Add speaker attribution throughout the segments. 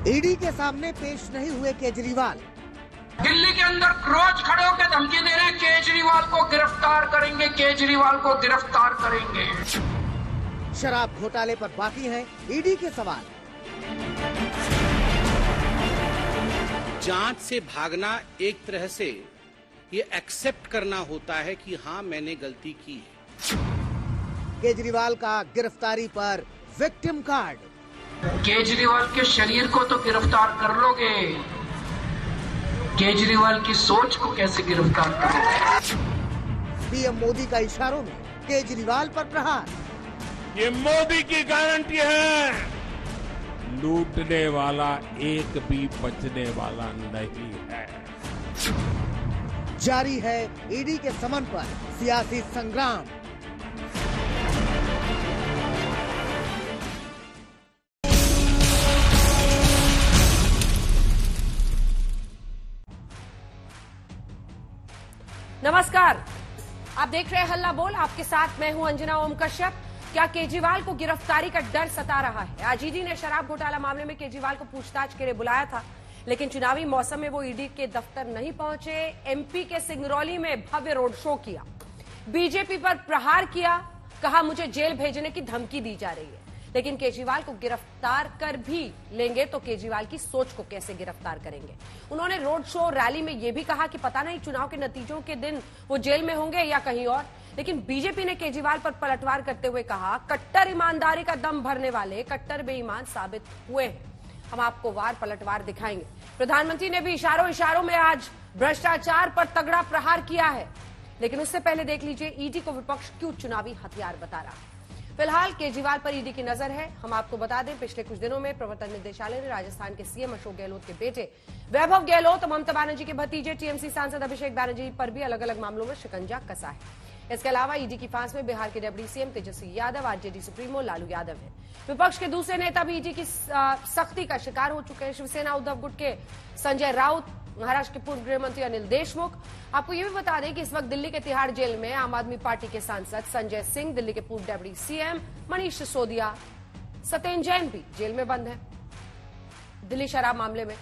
Speaker 1: ED के सामने पेश नहीं हुए केजरीवाल।
Speaker 2: दिल्ली के अंदर रोज खड़े होकर धमकी दे रहे हैं, केजरीवाल को गिरफ्तार करेंगे, केजरीवाल को गिरफ्तार करेंगे।
Speaker 1: शराब घोटाले पर बाकी हैं ईडी के सवाल।
Speaker 3: जांच से भागना एक तरह से ये एक्सेप्ट करना होता है कि हाँ मैंने गलती की है।
Speaker 1: केजरीवाल का गिरफ्तारी पर विक्टिम कार्ड।
Speaker 2: केजरीवाल के शरीर को तो गिरफ्तार कर लोगे, केजरीवाल की सोच को कैसे गिरफ्तार करोगे?
Speaker 1: पीएम मोदी का इशारों में केजरीवाल पर प्रहार।
Speaker 4: ये मोदी की गारंटी है, लूटने वाला एक भी बचने वाला नहीं है।
Speaker 1: जारी है ईडी के समन पर सियासी संग्राम।
Speaker 5: नमस्कार, आप देख रहे हैं हल्ला बोल। आपके साथ मैं हूं अंजना ओम कश्यप। क्या केजरीवाल को गिरफ्तारी का डर सता रहा है? आज ईडी ने शराब घोटाला मामले में केजरीवाल को पूछताछ के लिए बुलाया था, लेकिन चुनावी मौसम में वो ईडी के दफ्तर नहीं पहुंचे। एमपी के सिंगरौली में भव्य रोड शो किया, बीजेपी पर प्रहार किया, कहा मुझे जेल भेजने की धमकी दी जा रही है। लेकिन केजरीवाल को गिरफ्तार कर भी लेंगे तो केजरीवाल की सोच को कैसे गिरफ्तार करेंगे? उन्होंने रोड शो रैली में यह भी कहा कि पता नहीं चुनाव के नतीजों के दिन वो जेल में होंगे या कहीं और। लेकिन बीजेपी ने केजरीवाल पर पलटवार करते हुए कहा, कट्टर ईमानदारी का दम भरने वाले कट्टर बेईमान साबित हुए हैं। हम आपको वार पलटवार दिखाएंगे। प्रधानमंत्री ने भी इशारों में आज भ्रष्टाचार पर तगड़ा प्रहार किया है। लेकिन उससे पहले देख लीजिए ईडी को विपक्ष क्यों चुनावी हथियार बता रहा है। फिलहाल केजरीवाल पर ईडी की नजर है। हम आपको बता दें, पिछले कुछ दिनों में प्रवर्तन निदेशालय ने राजस्थान के सीएम अशोक गहलोत के बेटे वैभव गहलोत, ममता बनर्जी के भतीजे टीएमसी सांसद अभिषेक बनर्जी पर भी अलग अलग मामलों में शिकंजा कसा है। इसके अलावा ईडी की फांस में बिहार के deputy CM Tejashwi Yadav, RJD supremo Lalu Yadav है। विपक्ष के दूसरे नेता भी ईडी की सख्ती का शिकार हो चुके हैं। शिवसेना उद्धव गुट के संजय राउत, महाराष्ट्र के पूर्व गृह मंत्री अनिल देशमुख। आपको यह भी बता दें कि इस वक्त दिल्ली के तिहाड़ जेल में आम आदमी पार्टी के सांसद संजय सिंह, दिल्ली के पूर्व डिप्टी सीएम मनीष सिसोदिया, सत्येंद्र जैन भी जेल में बंद हैं दिल्ली शराब मामले में।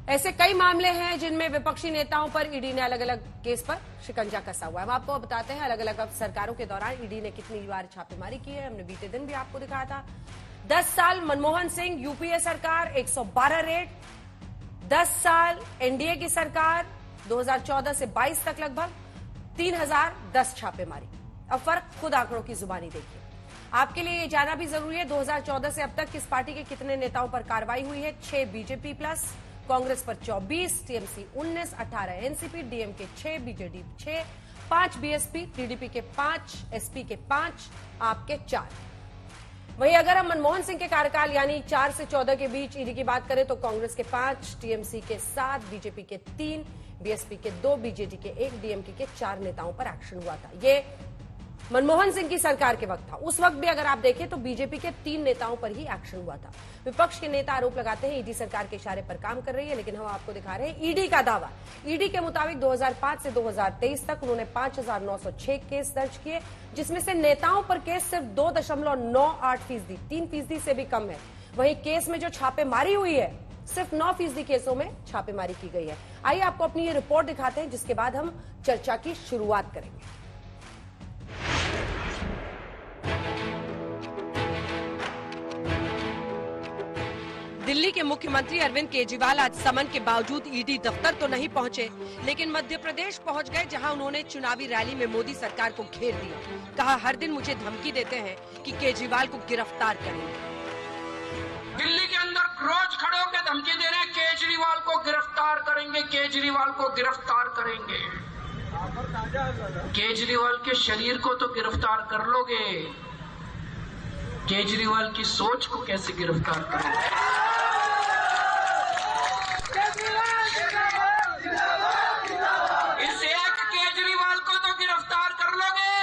Speaker 5: ऐसे कई मामले हैं जिनमें विपक्षी नेताओं पर ईडी ने अलग अलग केस पर शिकंजा कसा हुआ है। हम आपको बताते हैं अलग अलग सरकारों के दौरान ईडी ने कितनी बार छापेमारी की है। हमने बीते दिन भी आपको दिखाया था। 10 साल मनमोहन सिंह यूपीए सरकार, 112 रेड। 10 साल एनडीए की सरकार, 2014 से 22 तक लगभग 3010 छापेमारी। अब फर्क खुद आंकड़ों की जुबानी देखिए। आपके लिए ये जानना भी जरूरी है 2014 से अब तक किस पार्टी के कितने नेताओं पर कार्रवाई हुई है। 6 बीजेपी प्लस, कांग्रेस पर 24, TMC 19, 18 NCP, DMK 6, BJD 6, 5 BSP, TDP के 5, एसपी के 5, आपके 4। वहीं अगर हम मनमोहन सिंह के कार्यकाल यानी 4 से 14 के बीच ईडी की बात करें तो कांग्रेस के 5, टीएमसी के 7, बीजेपी के 3, बीएसपी के 2, बीजेडी के 1, डीएमके के 4 नेताओं पर एक्शन हुआ था। ये मनमोहन सिंह की सरकार के वक्त था। उस वक्त भी अगर आप देखें तो बीजेपी के 3 नेताओं पर ही एक्शन हुआ था। विपक्ष के नेता आरोप लगाते हैं ईडी सरकार के इशारे पर काम कर रही है, लेकिन हम आपको दिखा रहे हैं ईडी का दावा। ईडी के मुताबिक 2005 से 2023 तक उन्होंने 5906 केस दर्ज किए, जिसमें से नेताओं पर केस सिर्फ 2.98%, 3% से भी कम है। वहीं केस में जो छापेमारी हुई है सिर्फ 9% केसों में छापेमारी की गई है। आइए आपको अपनी ये रिपोर्ट दिखाते हैं, जिसके बाद हम चर्चा की शुरुआत करेंगे। दिल्ली के मुख्यमंत्री अरविंद केजरीवाल आज समन के बावजूद ईडी दफ्तर तो नहीं पहुंचे, लेकिन मध्य प्रदेश पहुंच गए, जहां उन्होंने चुनावी रैली में मोदी सरकार को घेर दिया। कहा, हर दिन मुझे धमकी देते हैं कि केजरीवाल को गिरफ्तार करेंगे।
Speaker 2: दिल्ली के अंदर रोज खड़े होकर धमकी दे रहे हैं, केजरीवाल को गिरफ्तार करेंगे, केजरीवाल को गिरफ्तार करेंगे। केजरीवाल के शरीर को तो गिरफ्तार कर लोगे, केजरीवाल की सोच को कैसे गिरफ्तार करोगे? इस एक केजरीवाल को तो गिरफ्तार कर लोगे,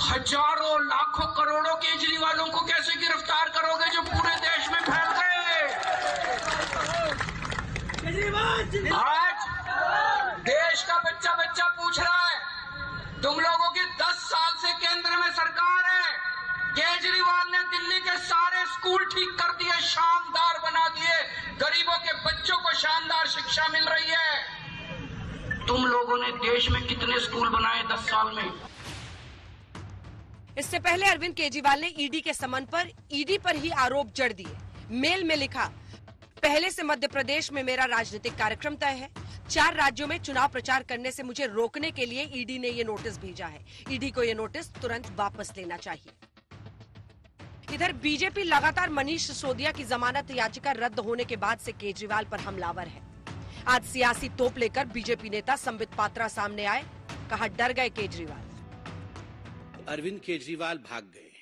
Speaker 2: हजारों लाखों करोड़ों केजरीवालों को कैसे गिरफ्तार करोगे जो पूरे देश में फैल गए? आज देश का बच्चा बच्चा पूछ रहा है, तुम लोगों की 10 साल से केंद्र में सरकार है, केजरीवाल ने दिल्ली के सारे स्कूल ठीक कर दिए, शानदार बना गरीबों के बच्चों को शानदार शिक्षा मिल रही है। तुम लोगों ने देश में कितने स्कूल बनाए 10 साल में?
Speaker 5: इससे पहले अरविंद केजरीवाल ने ईडी के समन पर ईडी पर ही आरोप जड़ दिए। मेल में लिखा, पहले से मध्य प्रदेश में मेरा राजनीतिक कार्यक्रम तय है। 4 राज्यों में चुनाव प्रचार करने से मुझे रोकने के लिए ईडी ने ये नोटिस भेजा है। ईडी को ये नोटिस तुरंत वापस लेना चाहिए। इधर बीजेपी लगातार मनीष सिसोदिया की जमानत याचिका रद्द होने के बाद से केजरीवाल पर हमलावर है। आज सियासी तोप लेकर बीजेपी नेता संबित पात्रा सामने आए, कहा डर गए केजरीवाल।
Speaker 3: अरविंद केजरीवाल भाग गए।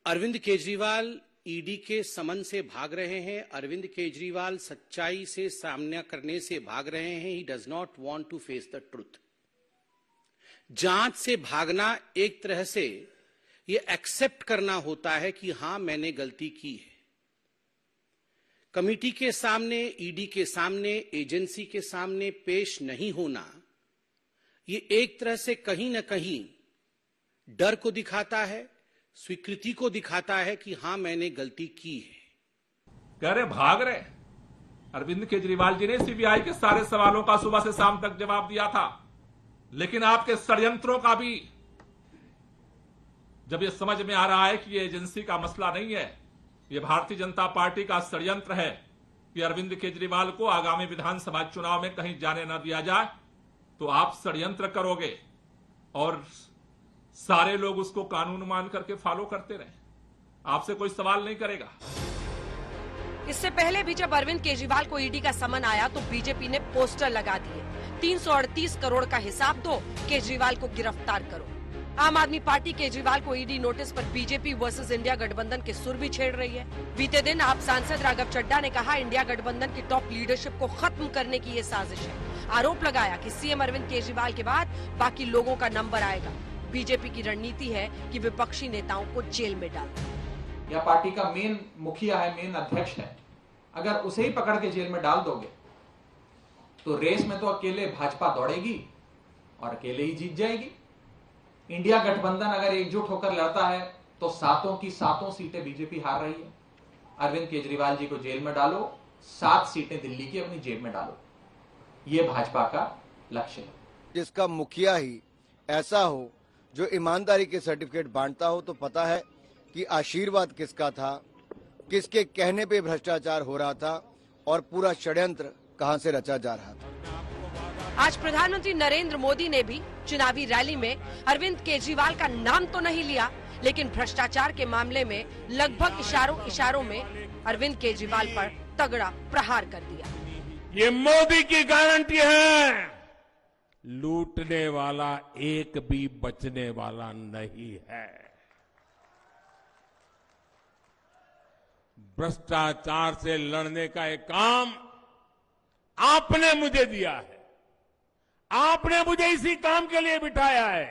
Speaker 3: अरविंद केजरीवाल ईडी के समन से भाग रहे हैं। अरविंद केजरीवाल सच्चाई से सामना करने से भाग रहे हैं। He does not want to face the truth. जांच से भागना एक तरह से ये एक्सेप्ट करना होता है कि हां मैंने गलती की है। कमेटी के सामने, ईडी के सामने, एजेंसी के सामने पेश नहीं होना, ये एक तरह से कहीं ना कहीं डर को दिखाता है, स्वीकृति को दिखाता है कि हां मैंने गलती की है।
Speaker 6: कह रहे भाग रहे। अरविंद केजरीवाल जी ने सीबीआई के सारे सवालों का सुबह से शाम तक जवाब दिया था, लेकिन आपके षड्यंत्रों का भी जब ये समझ में आ रहा है कि ये एजेंसी का मसला नहीं है, ये भारतीय जनता पार्टी का षड्यंत्र है कि अरविंद केजरीवाल को आगामी विधानसभा चुनाव में कहीं जाने न दिया जाए, तो आप षड्यंत्र करोगे और सारे लोग उसको कानून मान करके फॉलो करते रहे। आपसे कोई सवाल नहीं करेगा।
Speaker 5: इससे पहले भी जब अरविंद केजरीवाल को ईडी का समन आया तो बीजेपी ने पोस्टर लगा दिए, 338 करोड़ का हिसाब दो, केजरीवाल को गिरफ्तार करो। आम आदमी पार्टी केजरीवाल को ईडी नोटिस पर बीजेपी वर्सेस इंडिया गठबंधन के सुर भी छेड़ रही है। बीते दिन आप सांसद राघव चड्ढा ने कहा, इंडिया गठबंधन की टॉप लीडरशिप को खत्म करने की ये साजिश है। आरोप लगाया कि सीएम अरविंद केजरीवाल के बाद बाकी लोगों का नंबर आएगा। बीजेपी की रणनीति है कि विपक्षी नेताओं को जेल में डाल।
Speaker 7: यह पार्टी का मेन मुखिया है, मेन अध्यक्ष है। अगर उसे ही पकड़ के जेल में डाल दोगे तो रेस में तो अकेले भाजपा दौड़ेगी और अकेले ही जीत जाएगी। इंडिया गठबंधन अगर एकजुट होकर लड़ता है तो 7 की 7 सीटें बीजेपी हार रही है। अरविंद केजरीवाल जी को जेल में डालो, 7 सीटें दिल्ली की अपनी जेब में डालो, ये भाजपा का लक्ष्य है।
Speaker 1: जिसका मुखिया ही ऐसा हो जो ईमानदारी के सर्टिफिकेट बांटता हो, तो पता है कि आशीर्वाद किसका था, किसके कहने पे भ्रष्टाचार हो रहा था और पूरा षड्यंत्र कहां से रचा जा रहा था।
Speaker 5: आज प्रधानमंत्री नरेंद्र मोदी ने भी चुनावी रैली में अरविंद केजरीवाल का नाम तो नहीं लिया, लेकिन भ्रष्टाचार के मामले में लगभग इशारों में अरविंद केजरीवाल पर तगड़ा प्रहार कर दिया।
Speaker 4: ये मोदी की गारंटी है, लूटने वाला एक भी बचने वाला नहीं है। भ्रष्टाचार से लड़ने का एक काम आपने मुझे दिया है। आपने मुझे इसी काम के लिए बिठाया है,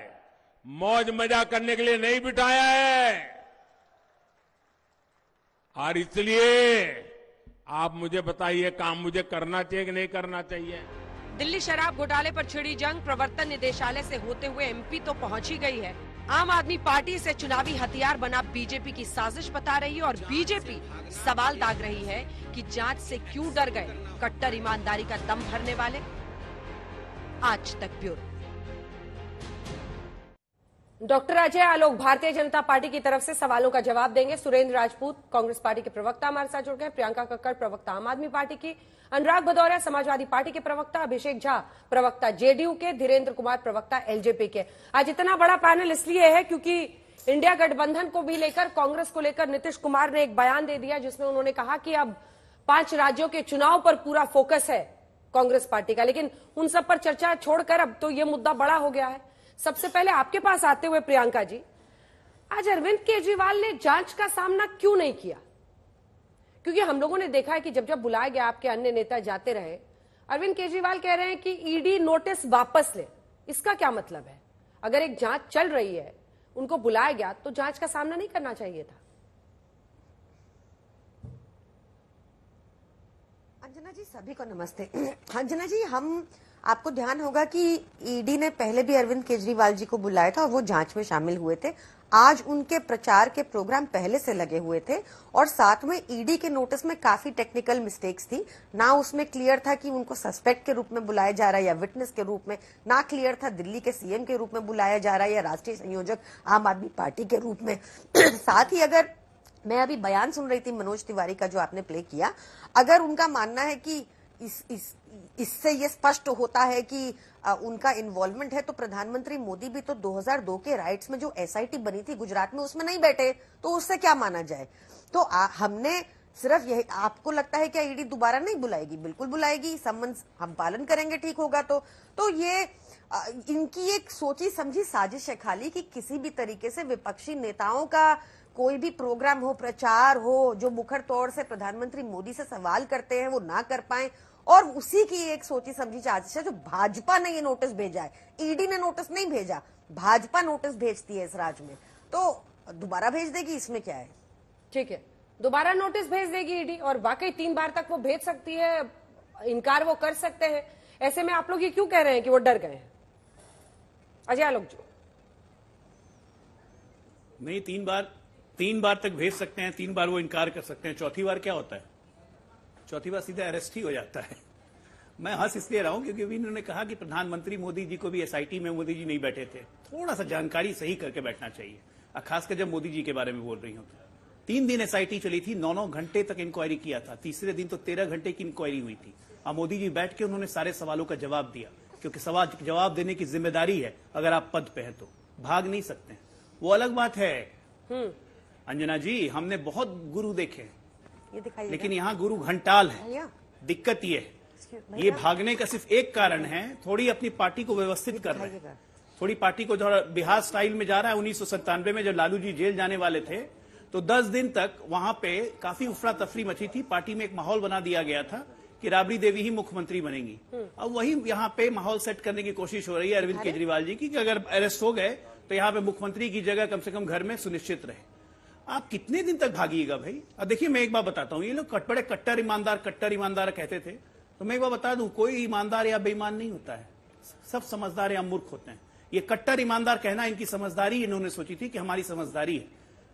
Speaker 4: मौज मजा करने के लिए नहीं बिठाया है। और इसलिए आप मुझे बताइए, काम मुझे करना चाहिए कि नहीं करना चाहिए?
Speaker 5: दिल्ली शराब घोटाले पर छिड़ी जंग प्रवर्तन निदेशालय से होते हुए एमपी तो पहुंच ही गई है। आम आदमी पार्टी से चुनावी हथियार बना बीजेपी की साजिश बता रही है और बीजेपी सवाल दाग रही है कि जांच से क्यों डर गए कट्टर ईमानदारी का दम भरने वाले। आज तक bureau. Doctor Ajay Alok Bharatiya Janata party की तरफ से सवालों का जवाब देंगे। सुरेंद्र राजपूत कांग्रेस पार्टी के प्रवक्ता हमारे साथ जुड़ गए। प्रियंका कक्कड़ प्रवक्ता आम आदमी पार्टी की, अनुराग भदौरिया समाजवादी पार्टी के प्रवक्ता, अभिषेक झा प्रवक्ता जेडीयू के, धीरेन्द्र कुमार प्रवक्ता एलजेपी के। आज इतना बड़ा पैनल इसलिए है क्योंकि इंडिया गठबंधन को भी लेकर, कांग्रेस को लेकर नीतीश कुमार ने एक बयान दे दिया जिसमें उन्होंने कहा कि अब 5 राज्यों के चुनाव पर पूरा फोकस है कांग्रेस पार्टी का। लेकिन उन सब पर चर्चा छोड़कर अब तो ये मुद्दा बड़ा हो गया है। सबसे पहले आपके पास आते हुए प्रियंका जी, आज अरविंद केजरीवाल ने जांच का सामना क्यों नहीं किया? क्योंकि हम लोगों ने देखा है कि जब जब बुलाया गया, आपके अन्य नेता जाते रहे। अरविंद केजरीवाल कह रहे हैं कि ईडी नोटिस वापस ले। इसका क्या मतलब है? अगर एक जांच चल रही है, उनको बुलाया गया तो जांच का सामना नहीं करना चाहिए था।
Speaker 8: अंजना जी, सभी को नमस्ते। अंजना जी, हम आपको ध्यान होगा कि ईडी ने पहले भी अरविंद केजरीवाल जी को बुलाया था और वो जांच में शामिल हुए थे। आज उनके प्रचार के प्रोग्राम पहले से लगे हुए थे और साथ में ईडी के नोटिस में काफी टेक्निकल मिस्टेक्स थी। ना उसमें क्लियर था कि उनको सस्पेक्ट के रूप में बुलाया जा रहा है या विटनेस के रूप में, ना क्लियर था दिल्ली के सीएम के रूप में बुलाया जा रहा है या राष्ट्रीय संयोजक आम आदमी पार्टी के रूप में। साथ ही अगर मैं अभी बयान सुन रही थी मनोज तिवारी का जो आपने प्ले किया, अगर उनका मानना है कि इससे ये स्पष्ट होता है कि उनका इन्वॉल्वमेंट है, तो प्रधानमंत्री मोदी भी तो 2002 के राइट्स में जो एसआईटी बनी थी गुजरात में उसमें नहीं बैठे, तो उससे क्या माना जाए। तो हमने सिर्फ यही, आपको लगता है क्या ईडी दोबारा नहीं बुलाएगी? बिल्कुल बुलाएगी, सम्मन्स हम पालन करेंगे ठीक होगा तो ये इनकी एक सोची समझी साजिश है खाली कि किसी भी तरीके से विपक्षी नेताओं का कोई भी प्रोग्राम हो, प्रचार हो, जो मुखर तौर से प्रधानमंत्री मोदी से सवाल करते हैं वो ना कर पाए, और उसी की एक सोची समझी साजिश है जो भाजपा ने ये नोटिस भेजा है। ईडी ने नोटिस नहीं भेजा, भाजपा नोटिस भेजती है इस राज्य में, तो दोबारा भेज देगी, इसमें क्या है।
Speaker 5: ठीक है, दोबारा नोटिस भेज देगी ईडी और वाकई 3 बार तक वो भेज सकती है, इनकार वो कर सकते हैं। ऐसे में आप लोग ये क्यों कह रहे हैं कि वो डर गए हैं? अजय आलोक जी।
Speaker 9: नहीं, 3 बार तक भेज सकते हैं, 3 बार वो इनकार कर सकते हैं, चौथी बार क्या होता है? चौथी बार सीधा अरेस्ट ही हो जाता है। मैं हंस इसलिए रहा हूं क्योंकि अभी इन्होंने कहा कि प्रधानमंत्री मोदी जी को भी एसआईटी में मोदी जी नहीं बैठे थे। थोड़ा सा जानकारी सही करके बैठना चाहिए, खासकर जब मोदी जी के बारे में बोल रही हूं। 3 दिन एसआईटी चली थी, 9 घंटे तक इंक्वायरी किया था, तीसरे दिन तो 13 घंटे की इंक्वायरी हुई थी। अब मोदी जी बैठ के उन्होंने सारे सवालों का जवाब दिया, क्योंकि सवाल जवाब देने की जिम्मेदारी है। अगर आप पद पे है तो भाग नहीं सकते, वो अलग बात है। अंजना जी, हमने बहुत गुरु देखे, लेकिन यहाँ गुरु घंटाल है। दिक्कत ये है, ये भागने का सिर्फ एक कारण है, थोड़ी अपनी पार्टी को व्यवस्थित कर रहे हैं, थोड़ी पार्टी को थोड़ा बिहार स्टाइल में जा रहा है। 1997 में जब लालू जी जेल जाने वाले थे तो 10 दिन तक वहां पे काफी उफरा तफरी मची थी, पार्टी में एक माहौल बना दिया गया था कि राबड़ी देवी ही मुख्यमंत्री बनेंगी। अब वही यहाँ पे माहौल सेट करने की कोशिश हो रही है अरविंद केजरीवाल जी की, कि अगर अरेस्ट हो गए तो यहाँ पे मुख्यमंत्री की जगह कम से कम घर में सुनिश्चित रहे। आप कितने दिन तक भागिएगा भाई? अब देखिए, मैं एक बात बताता हूं, ये लोग बड़े कट्टर ईमानदार कहते थे, तो मैं एक बात बता दूं, कोई ईमानदार या बेईमान नहीं होता है, सब समझदार या मूर्ख होते हैं। ये कट्टर ईमानदार कहना इनकी समझदारी, इन्होंने सोची थी कि हमारी समझदारी है,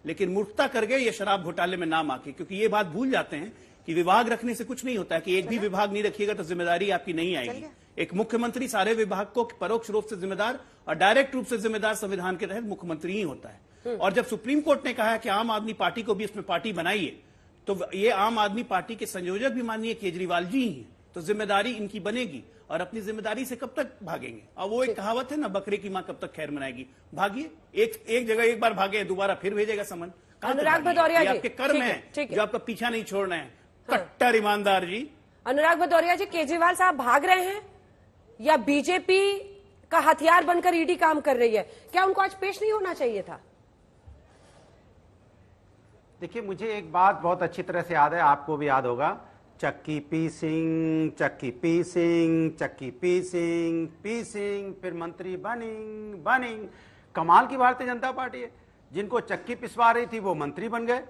Speaker 9: लेकिन मूर्खता कर गए ये शराब घोटाले में नाम आके, क्योंकि ये बात भूल जाते हैं कि विभाग रखने से कुछ नहीं होता है, कि एक भी विभाग नहीं रखिएगा तो जिम्मेदारी आपकी नहीं आएगी। एक मुख्यमंत्री सारे विभाग को परोक्ष रूप से जिम्मेदार और डायरेक्ट रूप से जिम्मेदार संविधान के तहत मुख्यमंत्री ही होता है। और जब सुप्रीम कोर्ट ने कहा है कि आम आदमी पार्टी को भी इसमें पार्टी बनाइए, तो ये आम आदमी पार्टी के संयोजक भी माननीय केजरीवाल जी ही हैं, तो जिम्मेदारी इनकी बनेगी। और अपनी जिम्मेदारी से कब तक भागेंगे? अब वो एक कहावत है ना, बकरे की मां कब तक खैर मनाएगी। भागिए, एक जगह एक बार भागे, दोबारा फिर भेजेगा समन।
Speaker 5: अनुराग भदौरिया जी,
Speaker 9: आपके कर्म है जो आपका पीछा नहीं छोड़ना है, कट्टर ईमानदार जी।
Speaker 5: अनुराग भदौरिया जी, केजरीवाल साहब भाग रहे हैं या बीजेपी का हथियार बनकर ईडी काम कर रही है? क्या उनको आज पेश नहीं होना चाहिए था?
Speaker 10: देखिए, मुझे एक बात बहुत अच्छी तरह से याद है, आपको भी याद होगा, चक्की पीसिंग, फिर मंत्री बनिंग। कमाल की भारतीय जनता पार्टी है, जिनको चक्की पिसवा रही थी वो मंत्री बन गए।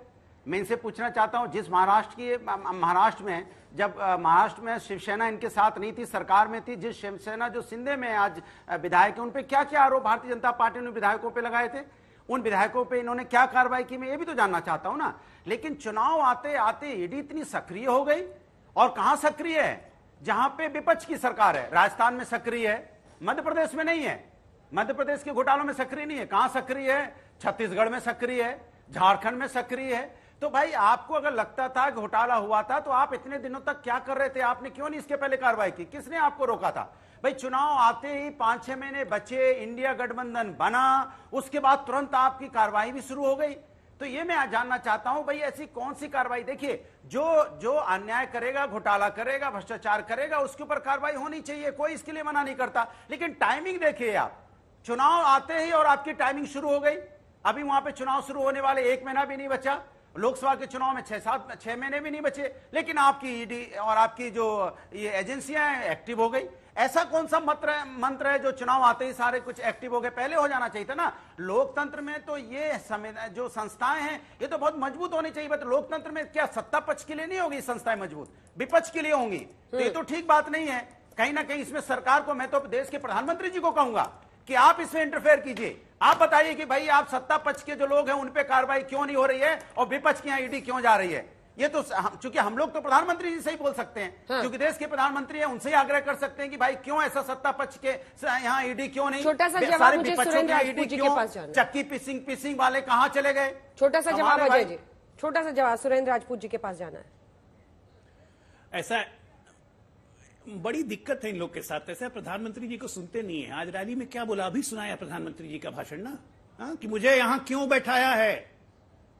Speaker 10: मैं इनसे पूछना चाहता हूं, जिस महाराष्ट्र में जब महाराष्ट्र में शिवसेना इनके साथ नहीं थी, सरकार में थी, जिस शिवसेना जो सिंधे में आज विधायक है, उन पे क्या क्या आरोप भारतीय जनता पार्टी ने विधायकों पे लगाए थे? उन विधायकों पे इन्होंने क्या कार्रवाई की, मैं ये भी तो जानना चाहता हूं ना। लेकिन चुनाव आते आते ईडी इतनी सक्रिय हो गई, और कहां सक्रिय है? जहां पे विपक्ष की सरकार है। राजस्थान में सक्रिय है, मध्य प्रदेश में नहीं है, मध्य प्रदेश के घोटालों में सक्रिय नहीं है। कहां सक्रिय है? छत्तीसगढ़ में सक्रिय है, झारखंड में सक्रिय है। तो भाई, आपको अगर लगता था घोटाला हुआ था तो आप इतने दिनों तक क्या कर रहे थे? आपने क्यों नहीं इसके पहले कार्रवाई की? किसने आपको रोका था? भाई, चुनाव आते ही 5-6 महीने बचे, इंडिया गठबंधन बना, उसके बाद तुरंत आपकी कार्रवाई भी शुरू हो गई। तो ये मैं जानना चाहता हूं, भाई ऐसी कौन सी कार्रवाई? देखिए, जो अन्याय करेगा, घोटाला करेगा, भ्रष्टाचार करेगा, उसके ऊपर कार्रवाई होनी चाहिए, कोई इसके लिए मना नहीं करता। लेकिन टाइमिंग देखिए आप, चुनाव आते ही और आपकी टाइमिंग शुरू हो गई। अभी वहां पे चुनाव शुरू होने वाले 1 महीना भी नहीं बचा, लोकसभा के चुनाव में 6 महीने भी नहीं बचे, लेकिन आपकी ईडी और आपकी जो ये एजेंसियां हैं एक्टिव हो गई। ऐसा कौन सा मंत्र है जो चुनाव आते ही सारे कुछ एक्टिव हो गए? पहले हो जाना चाहिए था ना। लोकतंत्र में तो ये जो संस्थाएं हैं ये तो बहुत मजबूत होनी चाहिए। बट लोकतंत्र में क्या सत्ता पक्ष के लिए नहीं होगी संस्थाएं मजबूत, विपक्ष के लिए होंगी? तो ये तो ठीक बात नहीं है। कहीं ना कहीं इसमें सरकार को, मैं तो देश के प्रधानमंत्री जी को कहूंगा कि आप इसमें इंटरफेयर कीजिए। आप बताइए कि भाई आप सत्ता पक्ष के जो लोग हैं उन पे कार्रवाई क्यों नहीं हो रही है और विपक्ष की यहाँ ईडी क्यों जा रही है। ये तो चूंकि हम लोग तो प्रधानमंत्री जी से ही बोल सकते हैं, क्योंकि देश के प्रधानमंत्री हैं, उनसे ही आग्रह कर सकते हैं कि भाई क्यों ऐसा सत्ता पक्ष के यहाँ ईडी क्यों नहीं।
Speaker 5: छोटा सा जवाब
Speaker 10: सारे
Speaker 5: मुझे
Speaker 10: विपक्षों
Speaker 5: सुरेंद्र
Speaker 10: की
Speaker 5: राजपूत
Speaker 10: ईडी
Speaker 5: जी के
Speaker 10: क्यों,
Speaker 5: पास जाना है।
Speaker 10: चक्की पिसिंग वाले कहाँ चले गए।
Speaker 5: छोटा सा जवाब
Speaker 10: हमारे
Speaker 5: अजय जी, छोटा सा जवाब सुरेंद्र राजपूत जी के पास जाना है।
Speaker 9: ऐसा बड़ी दिक्कत है इन लोग के साथ, ऐसा प्रधानमंत्री जी को सुनते नहीं है। आज रैली में क्या बोला, अभी सुनाया प्रधानमंत्री जी का भाषण ना, कि मुझे यहां क्यों बैठाया है,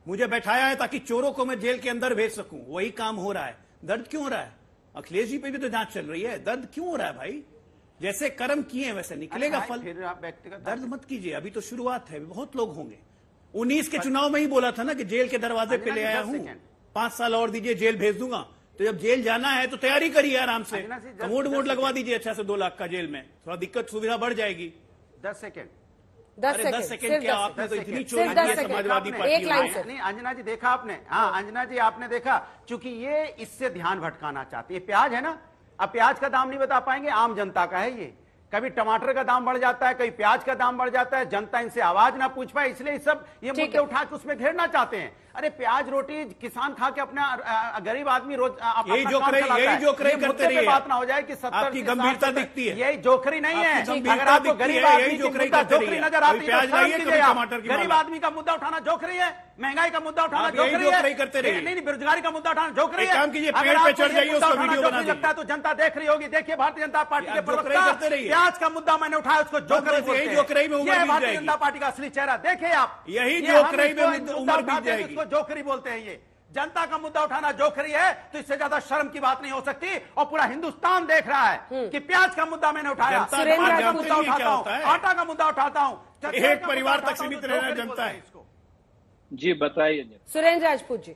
Speaker 9: मुझे बैठाया है ताकि चोरों को मैं जेल के अंदर भेज सकूं, वही काम हो रहा है। दर्द क्यों हो रहा है? अखिलेश जी पे भी तो जांच चल रही है, दर्द क्यों हो रहा है भाई? जैसे कर्म किए वैसे निकलेगा फल।
Speaker 10: फिर आप व्यक्तिगत
Speaker 9: दर्द मत कीजिए, अभी तो शुरुआत है, बहुत लोग होंगे। 19 के चुनाव में ही बोला था ना कि जेल के दरवाजे पे ले आया हूं, 5 साल और दीजिए, जेल भेज दूंगा। तो जब जेल जाना है तो तैयारी करिए आराम से, कमोड मोड लगवा दीजिए अच्छा से 2 लाख का जेल में, थोड़ा दिक्कत सुविधा बढ़ जाएगी।
Speaker 10: 10 सेकेंड
Speaker 9: 10 सेकेंड क्या, आपने तो इतनी चोरी की है समाजवादी पार्टी में।
Speaker 10: नहीं अंजना जी देखा आपने, हाँ अंजना जी आपने देखा, चूंकि ये इससे ध्यान भटकाना चाहते हैं। प्याज है ना, अब प्याज का दाम नहीं बता पाएंगे, आम जनता का है ये। कभी टमाटर का दाम बढ़ जाता है, कभी प्याज का दाम बढ़ जाता है, जनता इनसे आवाज ना पूछ पाए, इसलिए सब ये मुद्दे उठा के उसमें घेरना चाहते हैं। अरे प्याज रोटी किसान खा के अपना गरीब आदमी रोज
Speaker 9: यही जोकरी करते रहिए,
Speaker 10: बात ना हो जाए कि 70
Speaker 9: आपकी गंभीरता दिखती है।
Speaker 10: यही जोकरी नहीं है, अगर आपको गरीब आदमी की मुद्दा जोकरी नजर आती है, गरीब आदमी का मुद्दा उठाना जोकरी है, महंगाई का मुद्दा उठाना जोकरी है, नहीं बेरोजगारी का मुद्दा उठाना जोकरी है।
Speaker 9: पेड़ पे चढ़ जाइए, उसका वीडियो बना दीजिए।
Speaker 10: लगता है तो जनता देख रही होगी। देखिए भारतीय जनता पार्टी के प्रवक्ता, प्याज का मुद्दा मैंने उठाया, उसको जोकरी बोलते हैं। ये भारतीय जनता पार्टी का असली चेहरा देखिए आप,
Speaker 9: यही जोकरी में उम्र बीत जाएगी,
Speaker 10: जोकरी बोलते हैं। ये जनता का मुद्दा उठाना जोकरी है, तो इससे ज्यादा शर्म की बात नहीं हो सकती। और पूरा हिंदुस्तान देख रहा है कि प्याज का मुद्दा मैंने उठाया, टमाटर का मुद्दा उठाता हूं, आटा का मुद्दा उठाता हूं,
Speaker 9: एक परिवार तक सीमित रहना जनता है।
Speaker 11: जी बताइए
Speaker 5: सुरेंद्र राजपूत जी,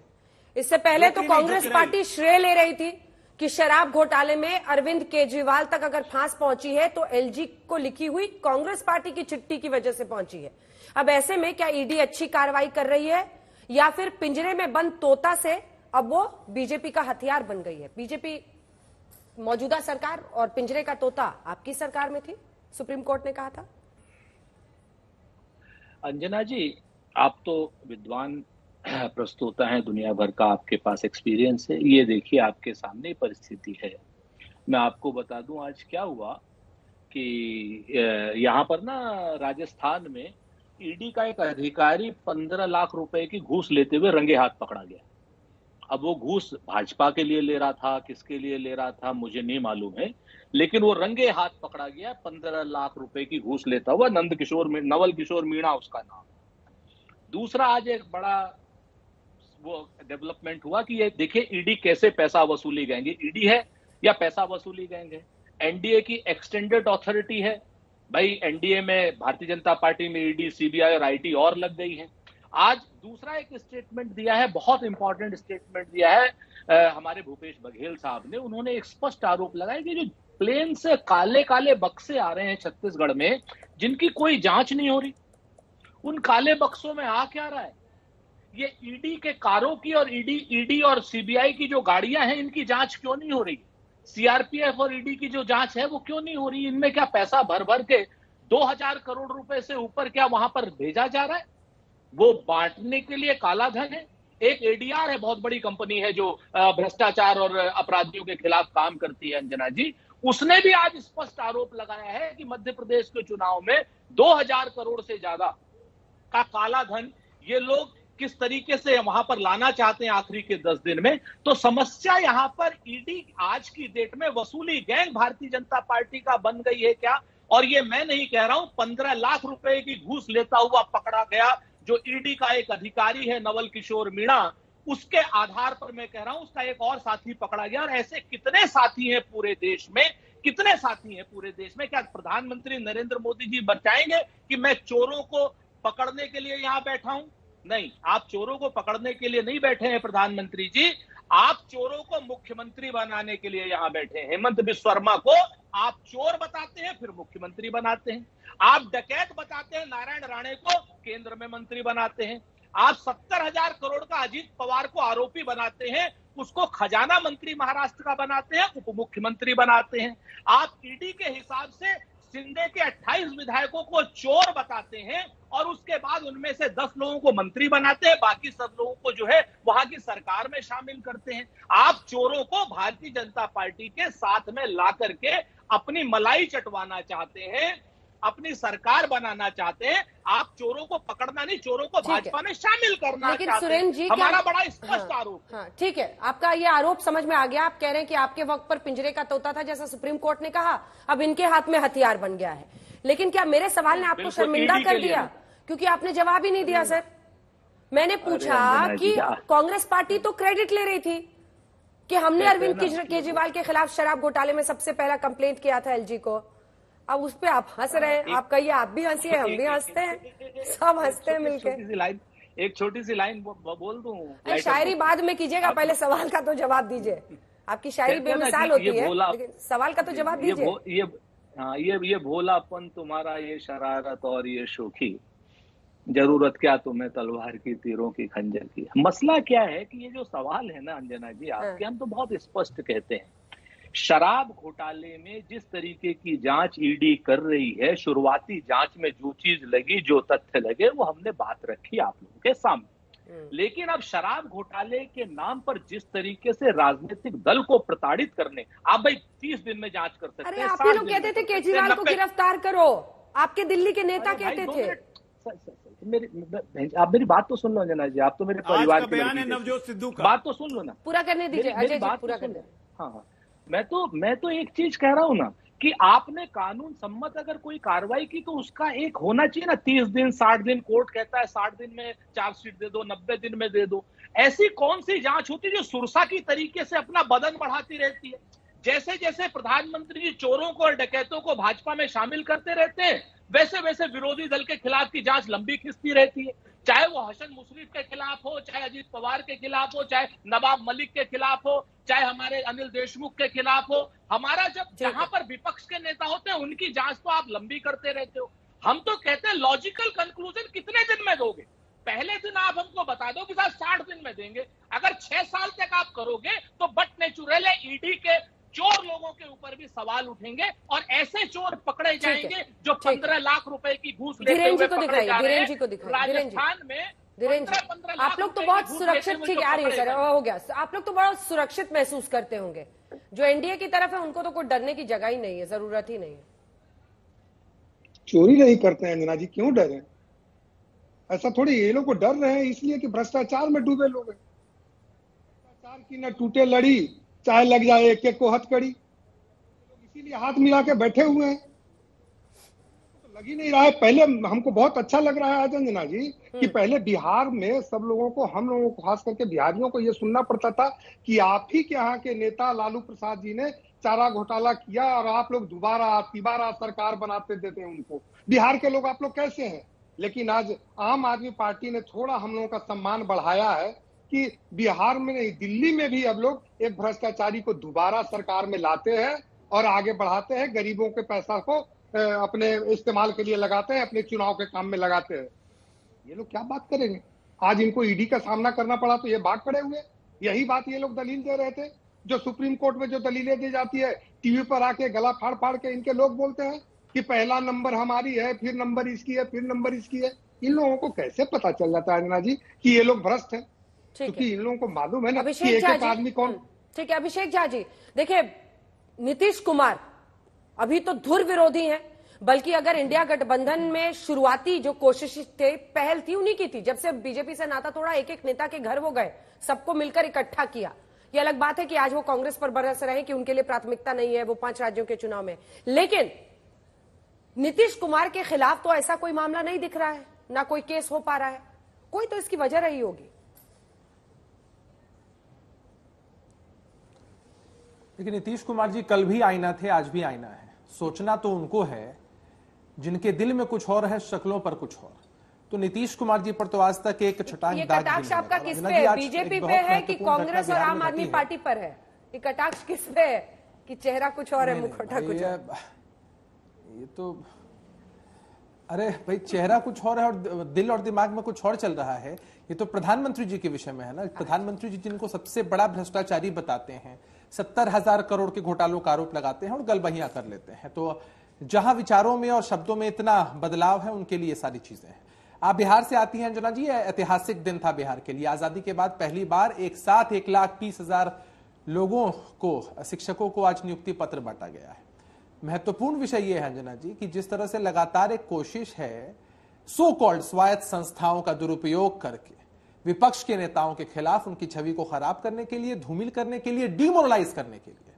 Speaker 5: इससे पहले तो कांग्रेस पार्टी श्रेय ले रही थी कि शराब घोटाले में अरविंद केजरीवाल तक अगर फांस पहुंची है तो एलजी को लिखी हुई कांग्रेस पार्टी की चिट्ठी की वजह से पहुंची है। अब ऐसे में क्या ईडी अच्छी कार्रवाई कर रही है या फिर पिंजरे में बंद तोता से अब वो बीजेपी का हथियार बन गई है? बीजेपी मौजूदा सरकार और पिंजरे का तोता आपकी सरकार में थी, सुप्रीम कोर्ट ने कहा था।
Speaker 11: अंजना जी, आप तो विद्वान प्रस्तोता हैं, दुनिया भर का आपके पास एक्सपीरियंस है। ये देखिए आपके सामने परिस्थिति है। मैं आपको बता दूं आज क्या हुआ कि यहाँ पर ना राजस्थान में ईडी का एक अधिकारी 15 लाख रुपए की घूस लेते हुए रंगे हाथ पकड़ा गया। अब वो घूस भाजपा के लिए ले रहा था, किसके लिए ले रहा था मुझे नहीं मालूम है, लेकिन वो रंगे हाथ पकड़ा गया। 15 लाख रुपए की घूस लेता हुआ नवल किशोर मीणा उसका नाम। दूसरा, आज एक बड़ा वो डेवलपमेंट हुआ कि ये देखिए ईडी कैसे पैसा वसूली गएंगे। ईडी है या पैसा वसूली गएंगे? एनडीए की एक्सटेंडेड अथॉरिटी है भाई। एनडीए में भारतीय जनता पार्टी में ईडी, सीबीआई और आईटी और लग गई है। आज दूसरा एक स्टेटमेंट दिया है, बहुत इंपॉर्टेंट स्टेटमेंट दिया है हमारे भूपेश बघेल साहब ने। उन्होंने एक स्पष्ट आरोप लगाया कि जो प्लेन से काले काले बक्से आ रहे हैं छत्तीसगढ़ में, जिनकी कोई जांच नहीं हो रही, उन काले बक्सों में आ क्या रहा है? ये ईडी के कारों की और ईडी और सीबीआई की जो गाड़ियां हैं, इनकी जांच क्यों नहीं हो रही? सीआरपीएफ और ईडी की जो जांच है वो क्यों नहीं हो रही? इनमें क्या पैसा भर भर के 2000 करोड़ रुपए से ऊपर क्या वहां पर भेजा जा रहा है? वो बांटने के लिए काला धन है। एक एडीआर है, बहुत बड़ी कंपनी है जो भ्रष्टाचार और अपराधियों के खिलाफ काम करती है, अंजना जी, उसने भी आज स्पष्ट आरोप लगाया है कि मध्य प्रदेश के चुनाव में 2000 करोड़ से ज्यादा का काला धन ये लोग किस तरीके से वहां पर लाना चाहते हैं आखिरी के 10 दिन में। तो समस्या यहां पर ईडी आज की डेट में वसूली गैंग भारतीय जनता पार्टी का बन गई है क्या? और ये मैं नहीं कह रहा हूं, 15 लाख रुपए की घूस लेता हुआ पकड़ा गया जो ईडी का एक अधिकारी है नवल किशोर मीणा, उसके आधार पर मैं कह रहा हूं उसका एक और साथी पकड़ा गया। और ऐसे कितने साथी हैं पूरे देश में, कितने साथी हैं पूरे देश में? क्या प्रधानमंत्री नरेंद्र मोदी जी बचाएंगे कि मैं चोरों को पकड़ने के लिए यहां बैठा हूं? नहीं, आप चोरों को पकड़ने के लिए नहीं बैठे हैं प्रधानमंत्री जी, आप चोरों को मुख्यमंत्री बनाने के लिए यहां बैठे हैं। हेमंत बिस्वा शर्मा को आप चोर बताते हैं, फिर मुख्यमंत्री बनाते हैं। आप डकैत बताते हैं नारायण राणे को, केंद्र में मंत्री बनाते हैं। आप 70,000 करोड़ का अजीत पवार को आरोपी बनाते हैं, उसको खजाना मंत्री महाराष्ट्र का बनाते हैं, उप मुख्यमंत्री बनाते हैं। आप ईडी के हिसाब से शिंदे के 28 विधायकों को चोर बताते हैं और उसके बाद उनमें से 10 लोगों को मंत्री बनाते हैं, बाकी सब लोगों को जो है वहां की सरकार में शामिल करते हैं। आप चोरों को भारतीय जनता पार्टी के साथ में ला करके अपनी मलाई चटवाना चाहते हैं, अपनी सरकार बनाना चाहते हैं। आप चोरों को पकड़ना नहीं, चोरों को भाजपा में शामिल करना
Speaker 5: लेकिन
Speaker 11: चाहते
Speaker 5: सुरेंद्र जी
Speaker 11: हैं। हमारा बड़ा स्पष्ट आरोप।
Speaker 5: हाँ, ठीक है, आपका ये आरोप समझ में आ गया। आप कह रहे हैं कि आपके वक्त पर पिंजरे का तोता था, जैसा सुप्रीम कोर्ट ने कहा, अब इनके हाथ में हथियार बन गया है। लेकिन क्या मेरे सवाल ने आपको शर्मिंदा कर दिया? क्योंकि आपने जवाब ही नहीं दिया सर। मैंने पूछा कि कांग्रेस पार्टी तो क्रेडिट ले रही थी कि हमने अरविंद केजरीवाल के खिलाफ शराब घोटाले में सबसे पहला कंप्लेंट किया था एलजी को। अब उस पे आप हंस रहे हैं। आप कहिए, आप भी हंसिए, हम भी हंसते हैं, सब हंसते हैं मिलके।
Speaker 11: एक छोटी सी लाइन बोल दूं।
Speaker 5: शायरी बाद में कीजिएगा, पहले सवाल का तो जवाब दीजिए। आपकी शायरी बेमिसाल होती है, लेकिन सवाल का तो जवाब दीजिए।
Speaker 11: ये भोलापन तुम्हारा, ये शरारत और ये शोखी, जरूरत क्या तुम्हें तलवार की, तीरों की, खंजर की। मसला क्या है कि ये जो सवाल है ना अंजना जी आपके, हम तो बहुत स्पष्ट कहते हैं, शराब घोटाले में जिस तरीके की जांच ईडी कर रही है, शुरुआती जांच में जो चीज लगी, जो तथ्य लगे, वो हमने बात रखी आप लोगों के सामने। लेकिन अब शराब घोटाले के नाम पर जिस तरीके से राजनीतिक दल को प्रताड़ित करने, आप भाई 30 दिन में जांच कर सकते हैं।
Speaker 5: अरे आप ही लोग कहते थे केजरीवाल को गिरफ्तार करो, आपके दिल्ली के नेता कहते थे।
Speaker 11: आप मेरी बात तो सुन लो अंजना जी, आप तो मेरे परिवार के
Speaker 9: बयान है नवजोत सिद्धू का,
Speaker 11: बात तो सुन लो ना,
Speaker 5: पूरा करने दीजिए अजय जी, पूरा करने।
Speaker 11: हाँ, मैं तो एक चीज कह रहा हूं ना कि आपने कानून सम्मत अगर कोई कार्रवाई की तो उसका एक होना चाहिए ना। 30 दिन, 60 दिन, कोर्ट कहता है 60 दिन में चार्जशीट दे दो, 90 दिन में दे दो। ऐसी कौन सी जांच होती है जो सुरसा की तरीके से अपना बदन बढ़ाती रहती है? जैसे जैसे प्रधानमंत्री जी चोरों को और डकैतों को भाजपा में शामिल करते रहते हैं, वैसे वैसे विरोधी दल के खिलाफ की जांच लंबी खिंचती रहती है। चाहे वो हसन मुशर्रफ के खिलाफ हो, चाहे अजीत पवार के खिलाफ हो, चाहे नवाब मलिक के खिलाफ हो, चाहे हमारे अनिल देशमुख के खिलाफ हो। हमारा जहां पर विपक्ष के नेता होते हैं उनकी जांच तो आप लंबी करते रहते हो। हम तो कहते हैं लॉजिकल कंक्लूजन कितने दिन में दोगे? पहले दिन आप हमको बता दो कि साहब 60 दिन में देंगे। अगर 6 साल तक आप करोगे तो बट नेचुरल है ईडी के चोर लोगों के ऊपर भी सवाल उठेंगे और ऐसे चोर पकड़े जाएंगे जो 15 लाख रुपए की घूस लेते हुए पकड़े जा रहे हैं राजस्थान में।
Speaker 5: आप लोग तो बहुत सुरक्षित, ठीक है सर, हो गया। आप लोग तो बहुत सुरक्षित महसूस करते होंगे। जो एनडीए की तरफ है उनको तो कोई डरने की जगह ही नहीं है, जरूरत ही नहीं है।
Speaker 12: चोरी नहीं करते हैं अंजना जी, क्यों डरे? ऐसा थोड़ी, ये लोग को डर रहे हैं इसलिए कि भ्रष्टाचार में डूबे लोग हैं। भ्रष्टाचार की न टूटे लड़ी, चाहे लग जाए एक एक को हथकड़ी, इसीलिए हाथ मिला के बैठे हुए हैं। तो लग ही नहीं रहा है। पहले हमको बहुत अच्छा लग रहा है अंजना जी कि पहले बिहार में सब लोगों को, हम लोगों को खास करके बिहारियों को ये सुनना पड़ता था कि आप ही के यहाँ के नेता लालू प्रसाद जी ने चारा घोटाला किया और आप लोग दोबारा तिबारा सरकार बनाते देते हैं उनको। बिहार के लोग आप लोग कैसे हैं? लेकिन आज आम आदमी पार्टी ने थोड़ा हम लोगों का सम्मान बढ़ाया है कि बिहार में नहीं, दिल्ली में भी अब लोग एक भ्रष्टाचारी को दोबारा सरकार में लाते हैं और आगे बढ़ाते हैं, गरीबों के पैसा को अपने इस्तेमाल के लिए लगाते हैं, अपने चुनाव के काम में लगाते हैं। ये लोग क्या बात करेंगे? आज इनको ईडी का सामना करना पड़ा तो ये भाग खड़े हुए। यही बात ये लोग दलील दे रहे थे, जो सुप्रीम कोर्ट में जो दलीलें दी जाती है, टीवी पर आके गला फाड़ फाड़ के इनके लोग बोलते हैं कि पहला नंबर हमारी है, फिर नंबर इसकी है, फिर नंबर इसकी है। इन लोगों को कैसे पता चल जाता है अंजना जी कि ये लोग भ्रष्ट हैं? क्योंकि इन लोगों को मालूम है ना कि एक एक आदमी कौन।
Speaker 5: ठीक है अभिषेक झा जी, देखिए नीतीश कुमार अभी तो धुर विरोधी हैं, बल्कि अगर इंडिया गठबंधन में शुरुआती जो कोशिश थे, पहल थी उन्हीं की थी। जब से बीजेपी से नाता तोड़ा, एक एक नेता के घर वो गए, सबको मिलकर इकट्ठा किया। ये अलग बात है कि आज वो कांग्रेस पर बरस रहे हैं कि उनके लिए प्राथमिकता नहीं है वो 5 राज्यों के चुनाव में। लेकिन नीतीश कुमार के खिलाफ तो ऐसा कोई मामला नहीं दिख रहा है, ना कोई केस हो पा रहा है। कोई तो इसकी वजह रही होगी।
Speaker 13: लेकिन नीतीश कुमार जी कल भी आईना थे, आज भी आईना है। सोचना तो उनको है, जिनके दिल में कुछ और है, शक्लों पर कुछ और। तो नीतीश कुमार जी पर तो आज तक एक छटांग दाग
Speaker 5: कटाक्ष आपका किस पे है? बीजेपी पे है कि कांग्रेस और आम आदमी पार्टी पर है? ये कटाक्ष किस पे है कि चेहरा कुछ और है, मुखौटा कुछ और?
Speaker 13: ये तो अरे भाई, चेहरा कुछ और है और दिल और दिमाग में कुछ और चल रहा है। ये तो प्रधानमंत्री जी के विषय में है ना। प्रधानमंत्री जी जिनको सबसे बड़ा भ्रष्टाचारी बताते हैं, 70,000 करोड़ के घोटालों का आरोप लगाते हैं और गलबहियां कर लेते हैं। तो जहां विचारों में और शब्दों में इतना बदलाव है, उनके लिए सारी चीजें हैं। आप बिहार से आती हैं अंजना जी, ऐतिहासिक दिन था बिहार के लिए। आजादी के बाद पहली बार एक साथ 1,30,000 लोगों को, शिक्षकों को आज नियुक्ति पत्र बांटा गया है। महत्वपूर्ण विषय यह है अंजना जी कि जिस तरह से लगातार एक कोशिश है सो कॉल्ड स्वायत्त संस्थाओं का दुरुपयोग करके विपक्ष के नेताओं के खिलाफ उनकी छवि को खराब करने के लिए, धूमिल करने के लिए, डिमोरलाइज करने के लिए,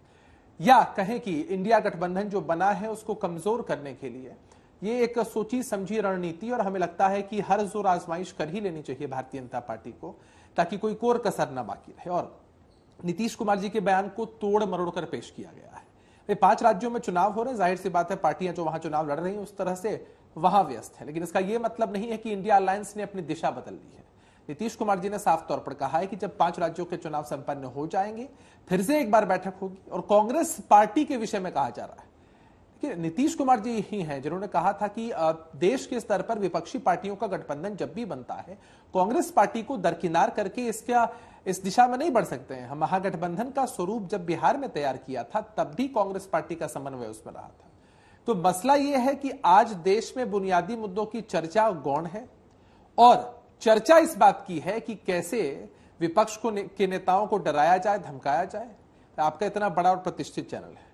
Speaker 13: या कहें कि इंडिया गठबंधन जो बना है उसको कमजोर करने के लिए, ये एक सोची समझी रणनीति। और हमें लगता है कि हर जोर आजमाइश कर ही लेनी चाहिए भारतीय जनता पार्टी को, ताकि कोई कोर कसर न बाकी रहे। और नीतीश कुमार जी के बयान को तोड़ मरोड़ कर पेश किया गया है। 5 राज्यों में चुनाव हो रहे हैं, जाहिर सी बात है पार्टियां जो वहां चुनाव लड़ रही हैं उस तरह से वहां व्यस्त है, लेकिन इसका यह मतलब नहीं है कि इंडिया अलायंस ने अपनी दिशा बदल ली है। नीतीश कुमार जी ने साफ तौर पर कहा है कि जब 5 राज्यों के चुनाव संपन्न हो जाएंगे फिर से एक बार बैठक होगी। और कांग्रेस पार्टी के विषय में कहा जा रहा है कि नीतीश कुमार जी ही हैं जिन्होंने कहा था कि देश के स्तर पर विपक्षी पार्टियों का गठबंधन जब भी बनता है, कांग्रेस पार्टी को दरकिनार करके इस दिशा में नहीं बढ़ सकते हैं। हम महागठबंधन का स्वरूप जब बिहार में तैयार किया था तब भी कांग्रेस पार्टी का समन्वय उसमें रहा था। तो मसला यह है कि आज देश में बुनियादी मुद्दों की चर्चा गौण है और चर्चा इस बात की है कि कैसे विपक्ष के नेताओं को डराया जाए, धमकाया जाए। आपका इतना बड़ा और प्रतिष्ठित चैनल है,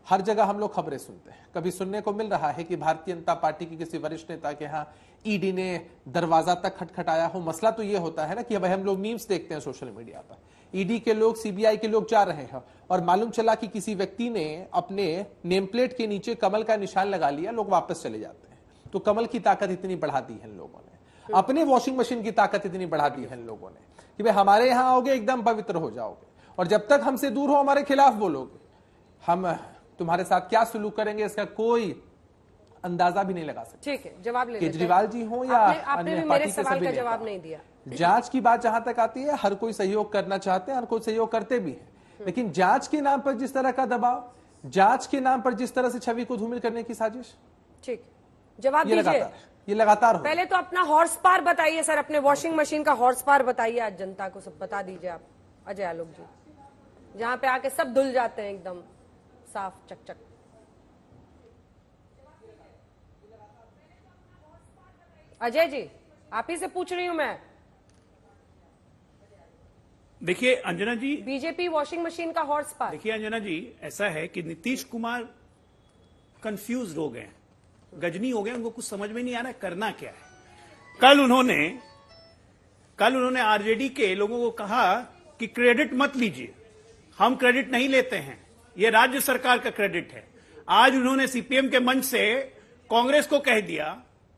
Speaker 13: हर जगह हम लोग खबरें सुनते हैं। कभी सुनने को मिल रहा है कि भारतीय जनता पार्टी के किसी वरिष्ठ नेता के यहाँ ईडी ने दरवाजा तक खटखटाया हो। मसला तो यह होता है ना कि अब हम लोग मीम्स देखते हैं सोशल मीडिया पर, ईडी के लोग, सीबीआई के लोग जा रहे हैं और मालूम चला कि किसी व्यक्ति ने अपने नेम प्लेट के नीचे कमल का निशान लगा लिया, लोग वापस चले जाते हैं। तो कमल की ताकत इतनी बढ़ा दी है इन लोगों ने, अपने वॉशिंग मशीन की ताकत इतनी बढ़ा दी है इन लोगों ने कि भाई हमारे यहां आओगे एकदम पवित्र हो जाओगे, और जब तक हमसे दूर हो हमारे खिलाफ बोलोगे, हम तुम्हारे साथ क्या सुलूक करेंगे इसका कोई अंदाजा भी नहीं लगा सकते।
Speaker 5: ठीक है, जवाब ले
Speaker 13: केजरीवाल जी हो या
Speaker 5: आपने मेरे सवाल का जवाब नहीं दिया।
Speaker 13: जांच की बात जहां तक आती है, हर कोई सहयोग करना चाहते हैं, हर कोई सहयोग करते भी है, लेकिन जांच के नाम पर जिस तरह का दबाव, जांच के नाम पर जिस तरह से छवि को धूमिल करने की साजिश,
Speaker 5: ठीक, जवाब दीजिए।
Speaker 13: ये लगातार हो।
Speaker 5: पहले तो अपना हॉर्स पावर बताइए सर, अपने वॉशिंग मशीन का हॉर्स पावर बताइए, आज जनता को सब बता दीजिए आप अजय आलोक जी, जहां पे आके सब धुल जाते हैं एकदम साफ चकचक। अजय जी, आप ही से पूछ रही हूं मैं।
Speaker 9: देखिए अंजना जी,
Speaker 5: बीजेपी वॉशिंग मशीन का हॉर्स पावर।
Speaker 9: देखिए अंजना जी, ऐसा है कि नीतीश कुमार कंफ्यूज हो गए, गजनी हो गए, उनको कुछ समझ में नहीं आ रहा है करना क्या है। कल उन्होंने आरजेडी के लोगों को कहा कि क्रेडिट मत लीजिए, हम क्रेडिट नहीं लेते हैं, ये राज्य सरकार का क्रेडिट है। आज उन्होंने सीपीएम के मंच से कांग्रेस को कह दिया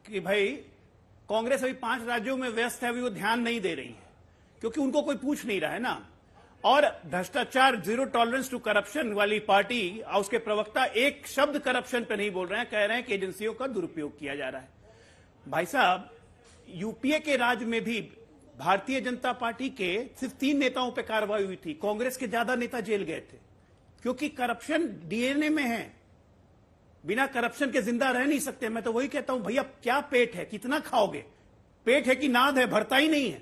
Speaker 9: कि भाई कांग्रेस अभी 5 राज्यों में व्यस्त है, अभी वो ध्यान नहीं दे रही है क्योंकि उनको कोई पूछ नहीं रहा है ना। और भ्रष्टाचार, जीरो टॉलरेंस टू करप्शन वाली पार्टी और उसके प्रवक्ता एक शब्द करप्शन पे नहीं बोल रहे हैं, कह रहे हैं कि एजेंसियों का दुरुपयोग किया जा रहा है। भाई साहब, यूपीए के राज्य में भी भारतीय जनता पार्टी के सिर्फ 3 नेताओं पे कार्रवाई हुई थी, कांग्रेस के ज्यादा नेता जेल गए थे क्योंकि करप्शन डीएनए में है, बिना करप्शन के जिंदा रह नहीं सकते। मैं तो वही कहता हूं भैया, क्या पेट है, कितना खाओगे, पेट है कि नाद है, भरता ही नहीं है।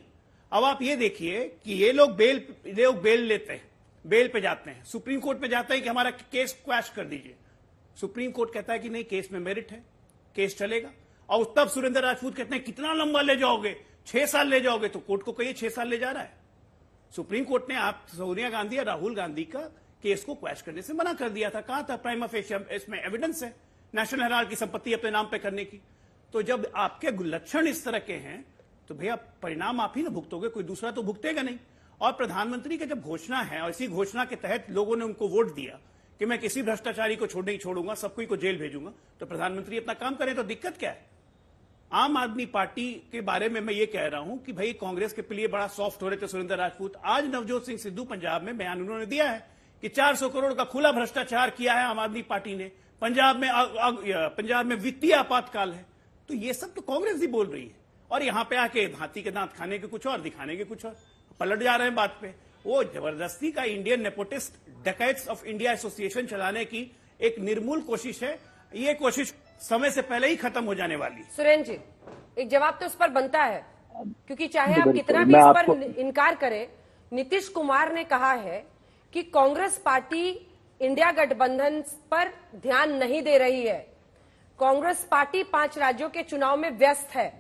Speaker 9: अब आप ये देखिए कि ये लोग बेल लेते हैं, बेल पे जाते हैं, सुप्रीम कोर्ट में जाते हैं कि हमारा केस क्वैश कर दीजिए। सुप्रीम कोर्ट कहता है कि नहीं, केस में मेरिट है, केस चलेगा। और तब सुरेंद्र राजपूत कहते हैं कितना लंबा ले जाओगे, 6 साल ले जाओगे, तो कोर्ट को कहिए 6 साल ले जा रहा है। सुप्रीम कोर्ट ने आप सोनिया गांधी और राहुल गांधी का केस को क्वैश करने से मना कर दिया था। कहा था प्राइमा फेशिया इसमें एविडेंस है नेशनल हेराल्ड की संपत्ति अपने नाम पे करने की। तो जब आपके लक्षण इस तरह के हैं तो भैया परिणाम आप ही ना भुगतोगे, कोई दूसरा तो भुगतेगा नहीं। और प्रधानमंत्री की जब घोषणा है और इसी घोषणा के तहत लोगों ने उनको वोट दिया कि मैं किसी भ्रष्टाचारी को नहीं छोड़ूंगा, सबको को जेल भेजूंगा, तो प्रधानमंत्री अपना काम करें तो दिक्कत क्या है। आम आदमी पार्टी के बारे में मैं ये कह रहा हूं कि भाई कांग्रेस के लिए बड़ा सॉफ्ट हो रहे थे सुरेंद्र राजपूत। आज नवजोत सिंह सिद्धू पंजाब में बयान उन्होंने दिया है कि 400 करोड़ का खुला भ्रष्टाचार किया है आम आदमी पार्टी ने, पंजाब में वित्तीय आपातकाल है। तो ये सब तो कांग्रेस ही बोल रही है और यहां पे आके हाथी के दांत खाने के कुछ और, दिखाने के कुछ और, पलट जा रहे हैं बात पे। वो जबरदस्ती का इंडियन नेपोटिस्ट डकैट्स ऑफ इंडिया एसोसिएशन चलाने की एक निर्मूल कोशिश है। ये कोशिश समय से पहले ही खत्म हो जाने वाली।
Speaker 5: सुरेंद्र जी, एक जवाब तो इस पर बनता है, क्योंकि चाहे आप कितना भी इस पर इनकार करें, नीतीश कुमार ने कहा है कि कांग्रेस पार्टी इंडिया गठबंधन पर ध्यान नहीं दे रही है। कांग्रेस पार्टी 5 राज्यों के चुनाव में व्यस्त है।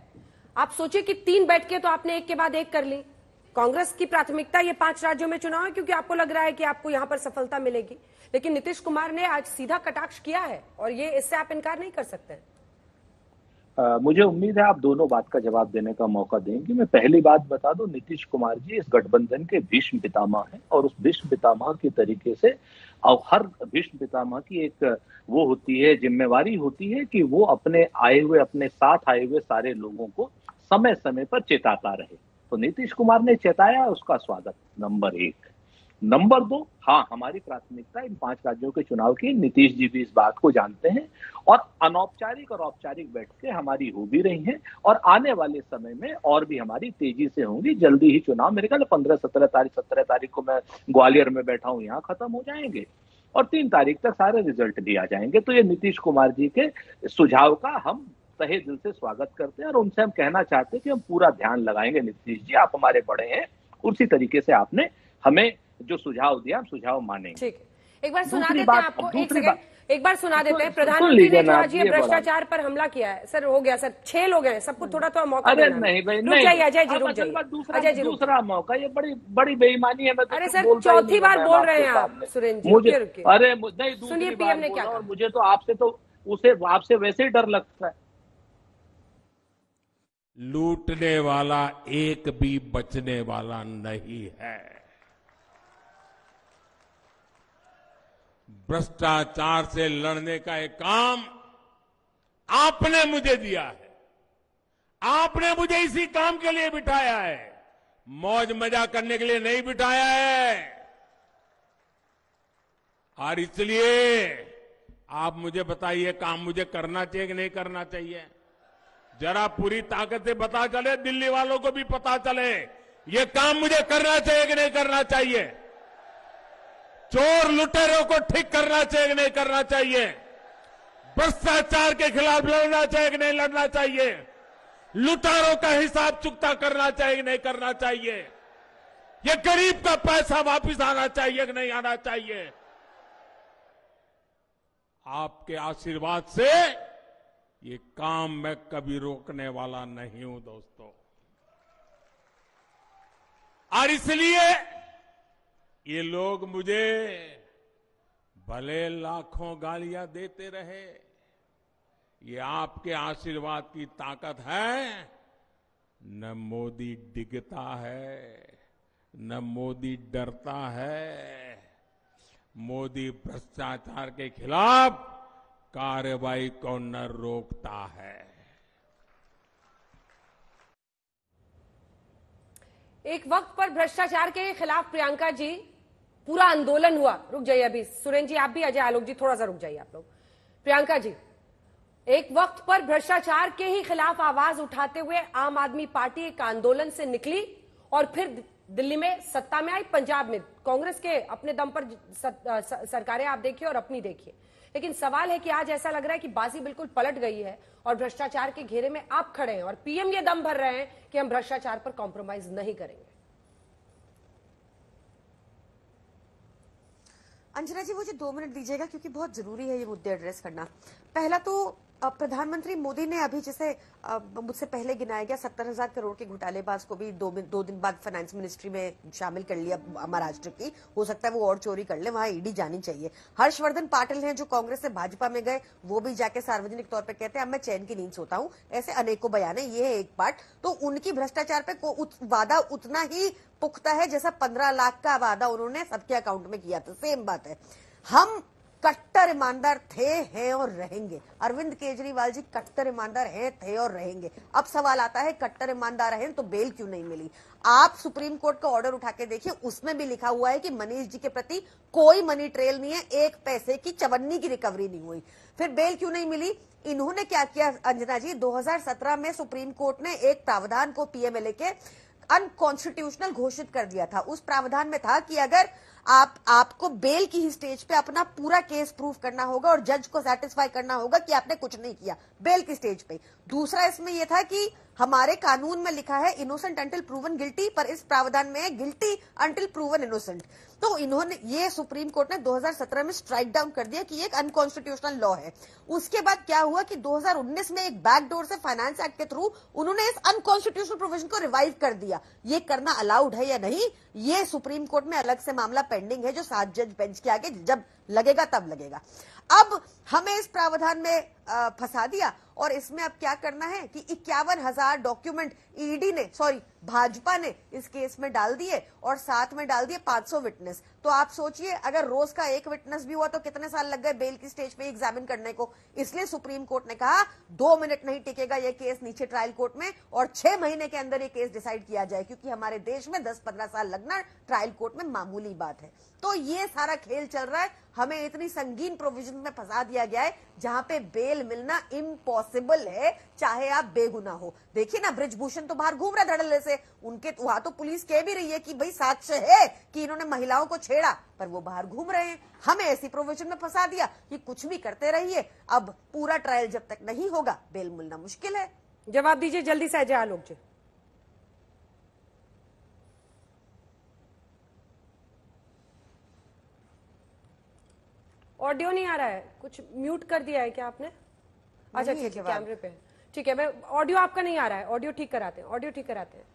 Speaker 5: आप सोचिए कि 3 बैठकें तो आपने एक के बाद एक कर ली। कांग्रेस की प्राथमिकता ये 5 राज्यों में चुनाव है, क्योंकि आपको लग रहा है कि आपको यहां पर सफलता मिलेगी। लेकिन नीतीश कुमार ने आज सीधा कटाक्ष किया है और ये इससे आप इनकार नहीं कर सकते।
Speaker 11: मुझे उम्मीद है आप दोनों बात का जवाब देने का मौका देंगे। मैं पहली बात बता दूं, नीतीश कुमार जी इस गठबंधन के भीष्म पितामह हैं और उस भीष्म पितामह के तरीके से और हर भीष्म पितामह की एक वो होती है, जिम्मेवारी होती है कि वो अपने साथ आए हुए सारे लोगों को समय समय पर चेताता रहे। तो नीतीश कुमार ने चेताया, उसका स्वागत, नंबर 1। नंबर 2, हाँ, हमारी प्राथमिकता इन 5 राज्यों के चुनाव की। नीतीश जी भी इस बात को जानते हैं और अनौपचारिक और औपचारिक बैठकें हमारी हो भी रही हैं और आने वाले समय में और भी हमारी तेजी से होंगी। जल्दी ही चुनाव, मेरे ख्याल 17 तारीख को मैं ग्वालियर में बैठा हूं, यहाँ खत्म हो जाएंगे और 3 तारीख तक सारे रिजल्ट भी आ जाएंगे। तो ये नीतीश कुमार जी के सुझाव का हम तहे दिल से स्वागत करते हैं और उनसे हम कहना चाहते हैं कि हम पूरा ध्यान लगाएंगे। नीतीश जी, आप हमारे बड़े हैं, उसी तरीके से आपने हमें जो सुझाव दिया, हम सुझाव मानेंगे।
Speaker 5: ठीक है, एक बार सुना देते हैं आपको, एक बार सुना देते हैं। प्रधानमंत्री ने जो आज ये भ्रष्टाचार पर हमला किया है, सर हो गया सर, 6 लोग हैं, सबको थोड़ा मौका देना।
Speaker 11: अरे नहीं भाई,
Speaker 5: रुक जाइए अजय जी, रुक जाइए
Speaker 11: अजय जी, दूसरा मौका, ये बड़ी बेईमानी है।
Speaker 5: अरे सर, चौथी बार बोल रहे हैं आप सुरेंद्र जी, रुकिए।
Speaker 11: अरे नहीं,
Speaker 5: सुनिए पीएम ने क्या कहा।
Speaker 11: मुझे तो आपसे वैसे ही डर लगता है।
Speaker 4: लूटने वाला एक भी बचने वाला नहीं है। भ्रष्टाचार से लड़ने का एक काम आपने मुझे दिया है, आपने मुझे इसी काम के लिए बिठाया है, मौज मजा करने के लिए नहीं बिठाया है। और इसलिए आप मुझे बताइए, काम मुझे करना चाहिए कि नहीं करना चाहिए? जरा पूरी ताकत से पता चले, दिल्ली वालों को भी पता चले, ये काम मुझे करना चाहिए कि नहीं करना चाहिए? चोर लुटेरों को ठीक करना चाहिए कि नहीं करना चाहिए? भ्रष्टाचार के खिलाफ लड़ना चाहिए कि नहीं लड़ना चाहिए? लुटेरों का हिसाब चुकता करना चाहिए कि नहीं करना चाहिए? ये गरीब का पैसा वापस आना चाहिए कि नहीं आना चाहिए? आपके आशीर्वाद से ये काम मैं कभी रोकने वाला नहीं हूं दोस्तों। और इसलिए ये लोग मुझे भले लाखों गालियां देते रहे, ये आपके आशीर्वाद की ताकत है। न मोदी डिगता है, न मोदी डरता है। मोदी भ्रष्टाचार के खिलाफ कार्रवाई को न रोकता है।
Speaker 5: एक वक्त पर भ्रष्टाचार के खिलाफ प्रियंका जी पूरा आंदोलन हुआ। रुक जाइए अभी सुरेंद्र जी, आप भी, अजय आलोक जी थोड़ा सा रुक जाइए आप लोग। प्रियंका जी, एक वक्त पर भ्रष्टाचार के ही खिलाफ आवाज उठाते हुए आम आदमी पार्टी एक आंदोलन से निकली और फिर दिल्ली में सत्ता में आई, पंजाब में कांग्रेस के अपने दम पर सरकारें आप देखिए और अपनी देखिए। लेकिन सवाल है कि आज ऐसा लग रहा है कि बाजी बिल्कुल पलट गई है और भ्रष्टाचार के घेरे में आप खड़े हैं और पीएम ये दम भर रहे हैं कि हम भ्रष्टाचार पर कॉम्प्रोमाइज नहीं करेंगे।
Speaker 8: अंजना जी, मुझे 2 मिनट दीजिएगा क्योंकि बहुत जरूरी है ये मुद्दे एड्रेस करना। पहला तो प्रधानमंत्री मोदी ने अभी जैसे मुझसे पहले गिनाया गया 70,000 करोड़ के घोटालेबाज को भी 2 दिन बाद फाइनेंस मिनिस्ट्री में शामिल कर लिया महाराष्ट्र की। हो सकता है वो और चोरी कर ले, वहां ईडी जानी चाहिए। हर्षवर्धन पाटिल हैं जो कांग्रेस से भाजपा में गए, वो भी जाके सार्वजनिक तौर पर कहते हैं अब मैं चैन की नींद सोता हूं। ऐसे अनेकों बयान है, ये है एक पार्ट। तो उनकी भ्रष्टाचार पे वादा उतना ही पुख्ता है जैसा 15 लाख का वादा उन्होंने सबके अकाउंट में किया था। सेम बात है। हम कट्टर ईमानदार थे, हैं और रहेंगे। अरविंद केजरीवाल जी कट्टर ईमानदार हैं, थे और रहेंगे। अब सवाल आता है कट्टर ईमानदार हैं तो बेल क्यों नहीं मिली? आप सुप्रीम कोर्ट का ऑर्डर उठा के देखिए, उसमें भी लिखा हुआ है कि मनीष जी के प्रति कोई मनी ट्रेल नहीं है, 1 पैसे की चवन्नी की रिकवरी नहीं हुई। फिर बेल क्यों नहीं मिली? इन्होंने क्या किया अंजना जी, 2017 में सुप्रीम कोर्ट ने एक प्रावधान को पीएमएलए के अनकॉन्स्टिट्यूशनल घोषित कर दिया था। उस प्रावधान में था कि अगर आपको बेल की ही स्टेज पे अपना पूरा केस प्रूव करना होगा और जज को सेटिस्फाई करना होगा कि आपने कुछ नहीं किया, बेल की स्टेज पे। दूसरा इसमें यह था कि हमारे कानून में लिखा है इनोसेंट अंटिल प्रूवन गिल्टी, पर इस प्रावधान में है गिल्टी अंटिल प्रूवन इनोसेंट। तो इन्होंने ये सुप्रीम कोर्ट ने 2017 में स्ट्राइक डाउन कर दिया कि ये एक अनकॉन्स्टिट्यूशनल लॉ है। उसके बाद क्या हुआ कि 2019 में एक बैकडोर से फाइनेंस एक्ट के थ्रू उन्होंने इस अनकॉन्स्टिट्यूशनल प्रोविजन को रिवाइव कर दिया। ये करना अलाउड है या नहीं, ये सुप्रीम कोर्ट में अलग से मामला पेंडिंग है, जो 7 जज बेंच के आगे जब लगेगा तब लगेगा। अब हमें इस प्रावधान में फंसा दिया और इसमें अब क्या करना है कि 51,000 डॉक्यूमेंट भाजपा ने इस केस में डाल दिए और साथ में डाल दिए 500 विटनेस। तो आप सोचिए अगर रोज का एक विटनेस भी हुआ तो कितने साल लग गए बेल की स्टेज पे एग्जामिन करने को। इसलिए सुप्रीम कोर्ट ने कहा 2 मिनट नहीं टिकेगा ये केस नीचे ट्रायल कोर्ट में और 6 महीने के अंदर ये केस डिसाइड किया जाए, क्योंकि हमारे देश में 10-15 साल लगना ट्रायल कोर्ट में मामूली बात है। तो ये सारा खेल चल रहा है, हमें इतनी संगीन प्रोविजन में फंसा दिया गया है जहां पे बेल मिलना इम्पॉसिबल है, चाहे आप बेगुनाह हो। देखिए ना, ब्रिजभूषण तो बाहर घूम रहा धड़ल्ले से, उनके वहां तो पुलिस कह भी रही है कि भाई साक्ष्य है कि इन्होंने महिलाओं को छेड़ा, पर वो बाहर घूम रहे हैं। हमें ऐसी प्रोविजन में फंसा दिया कि कुछ भी करते रहिए, अब पूरा ट्रायल जब तक नहीं होगा बेल मिलना मुश्किल है।
Speaker 5: जवाब दीजिए जल्दी से अजय आलोक जी। ऑडियो नहीं आ रहा है, कुछ म्यूट कर दिया है क्या आपने? अच्छा ठीक है, कैमरे पे ठीक है। मैं ऑडियो आपका नहीं आ रहा है, ऑडियो ठीक कराते हैं, ऑडियो ठीक कराते हैं।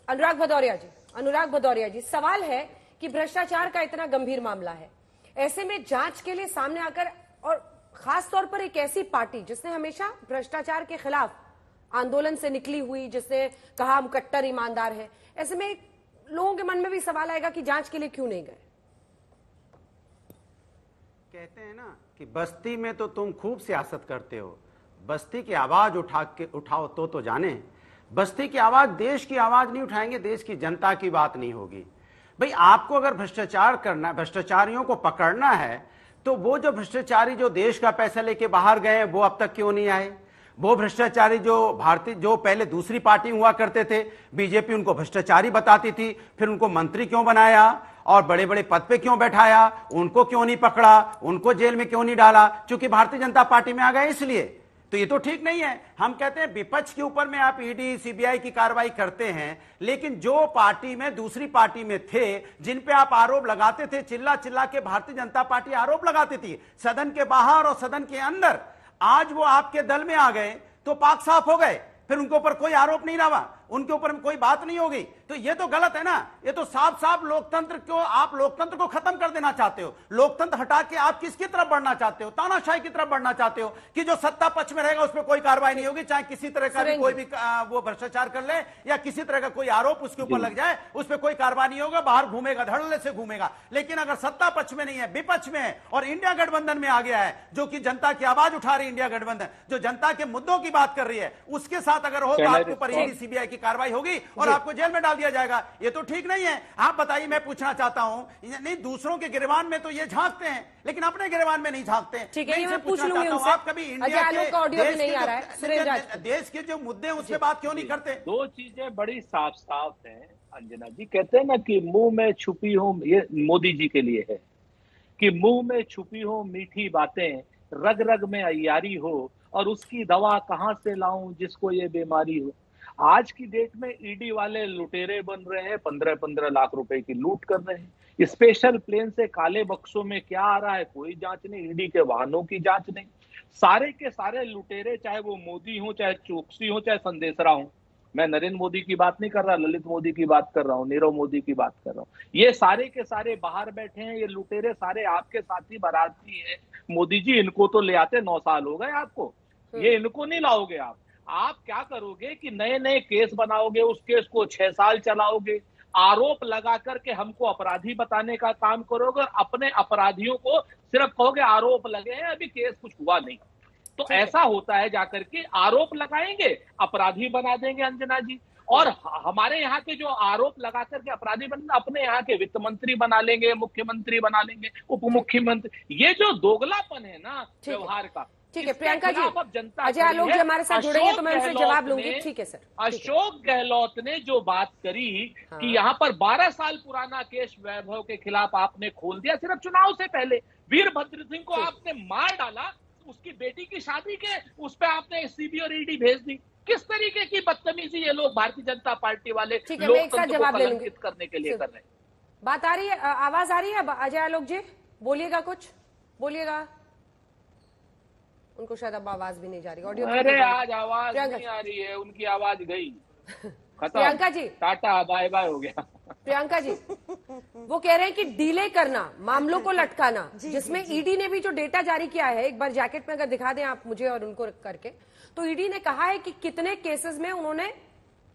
Speaker 5: अनुराग भदौरिया जी, सवाल है कि भ्रष्टाचार का इतना गंभीर मामला है, ऐसे में जांच के लिए सामने आकर, और खास तौर पर एक ऐसी पार्टी जिसने हमेशा भ्रष्टाचार के खिलाफ आंदोलन से निकली हुई, जिसने कहा हम कट्टर ईमानदार है, ऐसे में लोगों के मन में भी सवाल आएगा कि जांच के लिए क्यों नहीं गए।
Speaker 10: कहते हैं ना कि बस्ती में तो तुम खूब सियासत करते हो, बस्ती की आवाज उठाओ तो जाने। बस्ती की आवाज, देश की आवाज नहीं उठाएंगे, देश की जनता की बात नहीं होगी। भाई आपको अगर भ्रष्टाचार करना, भ्रष्टाचारियों को पकड़ना है, तो वो जो भ्रष्टाचारी जो देश का पैसा लेके बाहर गए वो अब तक क्यों नहीं आए? वो भ्रष्टाचारी जो पहले दूसरी पार्टी हुआ करते थे, बीजेपी उनको भ्रष्टाचारी बताती थी, फिर उनको मंत्री क्यों बनाया और बड़े बड़े पद पे क्यों बैठाया? उनको क्यों नहीं पकड़ा, उनको जेल में क्यों नहीं डाला? क्योंकि भारतीय जनता पार्टी में आ गए इसलिए। तो ये तो ठीक नहीं है। हम कहते हैं विपक्ष के ऊपर में आप ईडी सीबीआई की कार्रवाई करते हैं, लेकिन जो पार्टी में, दूसरी पार्टी में थे, जिन पे आप आरोप लगाते थे, चिल्ला चिल्ला के भारतीय जनता पार्टी आरोप लगाती थी सदन के बाहर और सदन के अंदर, आज वो आपके दल में आ गए तो पाक साफ हो गए, फिर उनके ऊपर कोई आरोप नहीं रहा, उनके ऊपर कोई बात नहीं होगी। तो ये तो गलत है ना। ये तो साफ साफ लोकतंत्र को, आप लोकतंत्र को खत्म कर देना चाहते हो। लोकतंत्र हटा के आप किसकी तरफ बढ़ना चाहते हो? तानाशाही की तरफ बढ़ना चाहते हो कि जो सत्ता पक्ष में रहेगा उस पर कोई कार्रवाई नहीं होगी, चाहे किसी तरह का भी कोई भी वो भ्रष्टाचार कर ले या किसी तरह का कोई आरोप उसके ऊपर लग जाए, उस पर कोई कार्रवाई नहीं होगा, बाहर घूमेगा, धड़ल्ले से घूमेगा। लेकिन अगर सत्ता पक्ष में नहीं है, विपक्ष में है और इंडिया गठबंधन में आ गया है, जो कि जनता की आवाज उठा रही है, इंडिया गठबंधन जो जनता के मुद्दों की बात कर रही है, उसके साथ अगर हो तो आपके ऊपर ईडी सीबीआई की कार्रवाई होगी और आपको जेल में डाल दिया जाएगा। ये तो ठीक नहीं है। आप बताइए, मैं पूछना चाहता हूं, नहीं दूसरों के गिरबान में तो ये झांकते हैं लेकिन अपने गिरबान में नहीं झांकते।
Speaker 5: ठीक है, मैं पूछ लूंगी उनसे।
Speaker 10: आप कभी इंडिया के देश के जो मुद्दे हैं उस पर बात क्यों नहीं करते?
Speaker 11: दो चीजें बड़ी साफ साफ हैं अंजना जी। कहते हैं ना कि मुंह में छुपी हो, ये मोदी जी के लिए है कि मुंह में छुपी हो मीठी बातें, रग रग में अय्यारी हो और उसकी दवा कहां से लाऊं जिसको ये बीमारी हो। आज की डेट में ईडी वाले लुटेरे बन रहे हैं, 15-15 लाख रुपए की लूट कर रहे हैं। स्पेशल प्लेन से काले बक्सों में क्या आ रहा है कोई जांच नहीं, ईडी के वाहनों की जांच नहीं। सारे के सारे लुटेरे, चाहे वो मोदी हो, चाहे चोकसी हो, चाहे संदेशरा हो, मैं नरेंद्र मोदी की बात नहीं कर रहा, ललित मोदी की बात कर रहा हूँ, नीरव मोदी की बात कर रहा हूँ, ये सारे के सारे बाहर बैठे हैं। ये लुटेरे सारे आपके साथी बाराती हैं। मोदी जी इनको तो ले आते 9 साल हो गए आपको, ये इनको नहीं लाओगे आप क्या करोगे कि नए नए केस बनाओगे, उस केस को 6 साल चलाओगे, आरोप लगा करके हमको अपराधी बताने का काम करोगे और अपने अपराधियों को सिर्फ कहोगे आरोप लगे हैं, अभी केस कुछ हुआ नहीं। तो ऐसा होता है, जाकर के आरोप लगाएंगे, अपराधी बना देंगे अंजना जी। और हमारे यहाँ के जो आरोप लगा करके अपराधी बन, अपने यहाँ के वित्त मंत्री बना लेंगे, मुख्यमंत्री बना लेंगे, उप मुख्यमंत्री। ये जो दोगलापन है ना व्यवहार का,
Speaker 5: ठीक है प्रियंका जी,
Speaker 11: अब जनता
Speaker 5: अजय आलोक जी हमारे साथ जुड़ेंगे तो मैं उनसे जवाब लूंगी। ठीक है सर।
Speaker 11: अशोक गहलोत ने जो बात करी कि यहाँ पर 12 साल पुराना केस वैभव के खिलाफ आपने खोल दिया सिर्फ चुनाव से पहले, वीरभद्र सिंह को आपने मार डाला, उसकी बेटी की शादी के उस पर आपने सीबी और ईडी भेज दी। किस तरीके की बदतमीजी ये लोग भारतीय जनता पार्टी वाले लोकतंत्र को कलंकित करने के लिए कर रहे हैं।
Speaker 5: बात आ रही है, आवाज आ रही है अजय आलोक जी? बोलिएगा, कुछ बोलिएगा। उनको शायद अब आवाज भी नहीं जा रही ऑडियो।
Speaker 11: अरे आज आवाज नहीं आ रही है, उनकी आवाज गई, खत्म।
Speaker 5: Priyanka ji
Speaker 11: tata bye bye हो गया।
Speaker 5: प्रियंका जी वो कह रहे हैं कि डिले करना, मामलों को लटकाना, जिसमें ईडी ने भी जो डेटा जारी किया है, एक बार जैकेट में अगर दिखा दें आप मुझे और उनको करके, तो ईडी ने कहा है कि कितने केसेस में उन्होंने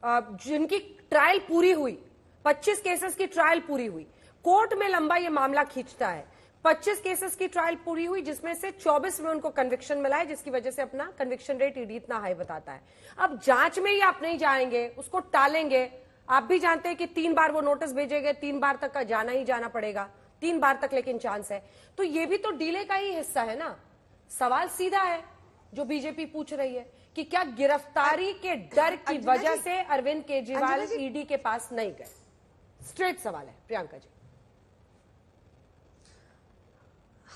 Speaker 5: जिनकी ट्रायल पूरी हुई, 25 केसेस की ट्रायल पूरी हुई, कोर्ट में लंबा ये मामला खींचता है। 25 केसेस की ट्रायल पूरी हुई जिसमें से 24 में उनको कन्विक्शन मिला है, जिसकी वजह से अपना कन्विक्शन रेट ईडी इतना हाई बताता है। अब जांच में ही आप नहीं जाएंगे, उसको टालेंगे। आप भी जानते हैं कि 3 बार वो नोटिस भेजेंगे, 3 बार तक का जाना ही जाना पड़ेगा, 3 बार तक लेकिन चांस है। तो ये भी तो डीले का ही हिस्सा है ना। सवाल सीधा है जो बीजेपी पूछ रही है कि क्या गिरफ्तारी के डर की वजह से अरविंद केजरीवाल ईडी के पास नहीं गए? स्ट्रेट सवाल है प्रियंका जी।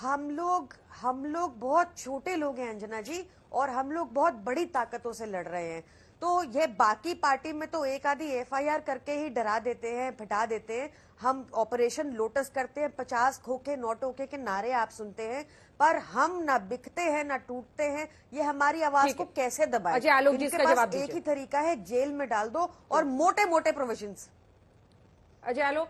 Speaker 8: हम लोग बहुत छोटे लोग हैं अंजना जी, और हम लोग बहुत बड़ी ताकतों से लड़ रहे हैं। तो ये बाकी पार्टी में तो एक आधी एफआईआर करके ही डरा देते हैं, हटा देते हैं। हम ऑपरेशन लोटस करते हैं, 50 खोखे नोटों के नारे आप सुनते हैं, पर हम ना बिकते हैं ना टूटते हैं। ये हमारी आवाज को कैसे दबाए?
Speaker 5: अजय आलोक जी इसका जवाब दीजिए।
Speaker 8: एक ही तरीका है, जेल में डाल दो और मोटे मोटे प्रोविजंस।
Speaker 5: अजय आलोक,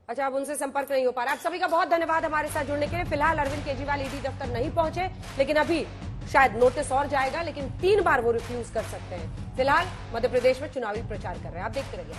Speaker 5: अच्छा अब उनसे संपर्क नहीं हो पा रहा। आप सभी का बहुत धन्यवाद हमारे साथ जुड़ने के लिए। फिलहाल अरविंद केजरीवाल ईडी दफ्तर नहीं पहुंचे, लेकिन अभी शायद नोटिस और जाएगा, लेकिन 3 बार वो रिफ्यूज कर सकते हैं। फिलहाल मध्य प्रदेश में चुनावी प्रचार कर रहे हैं। आप देखते रहिए।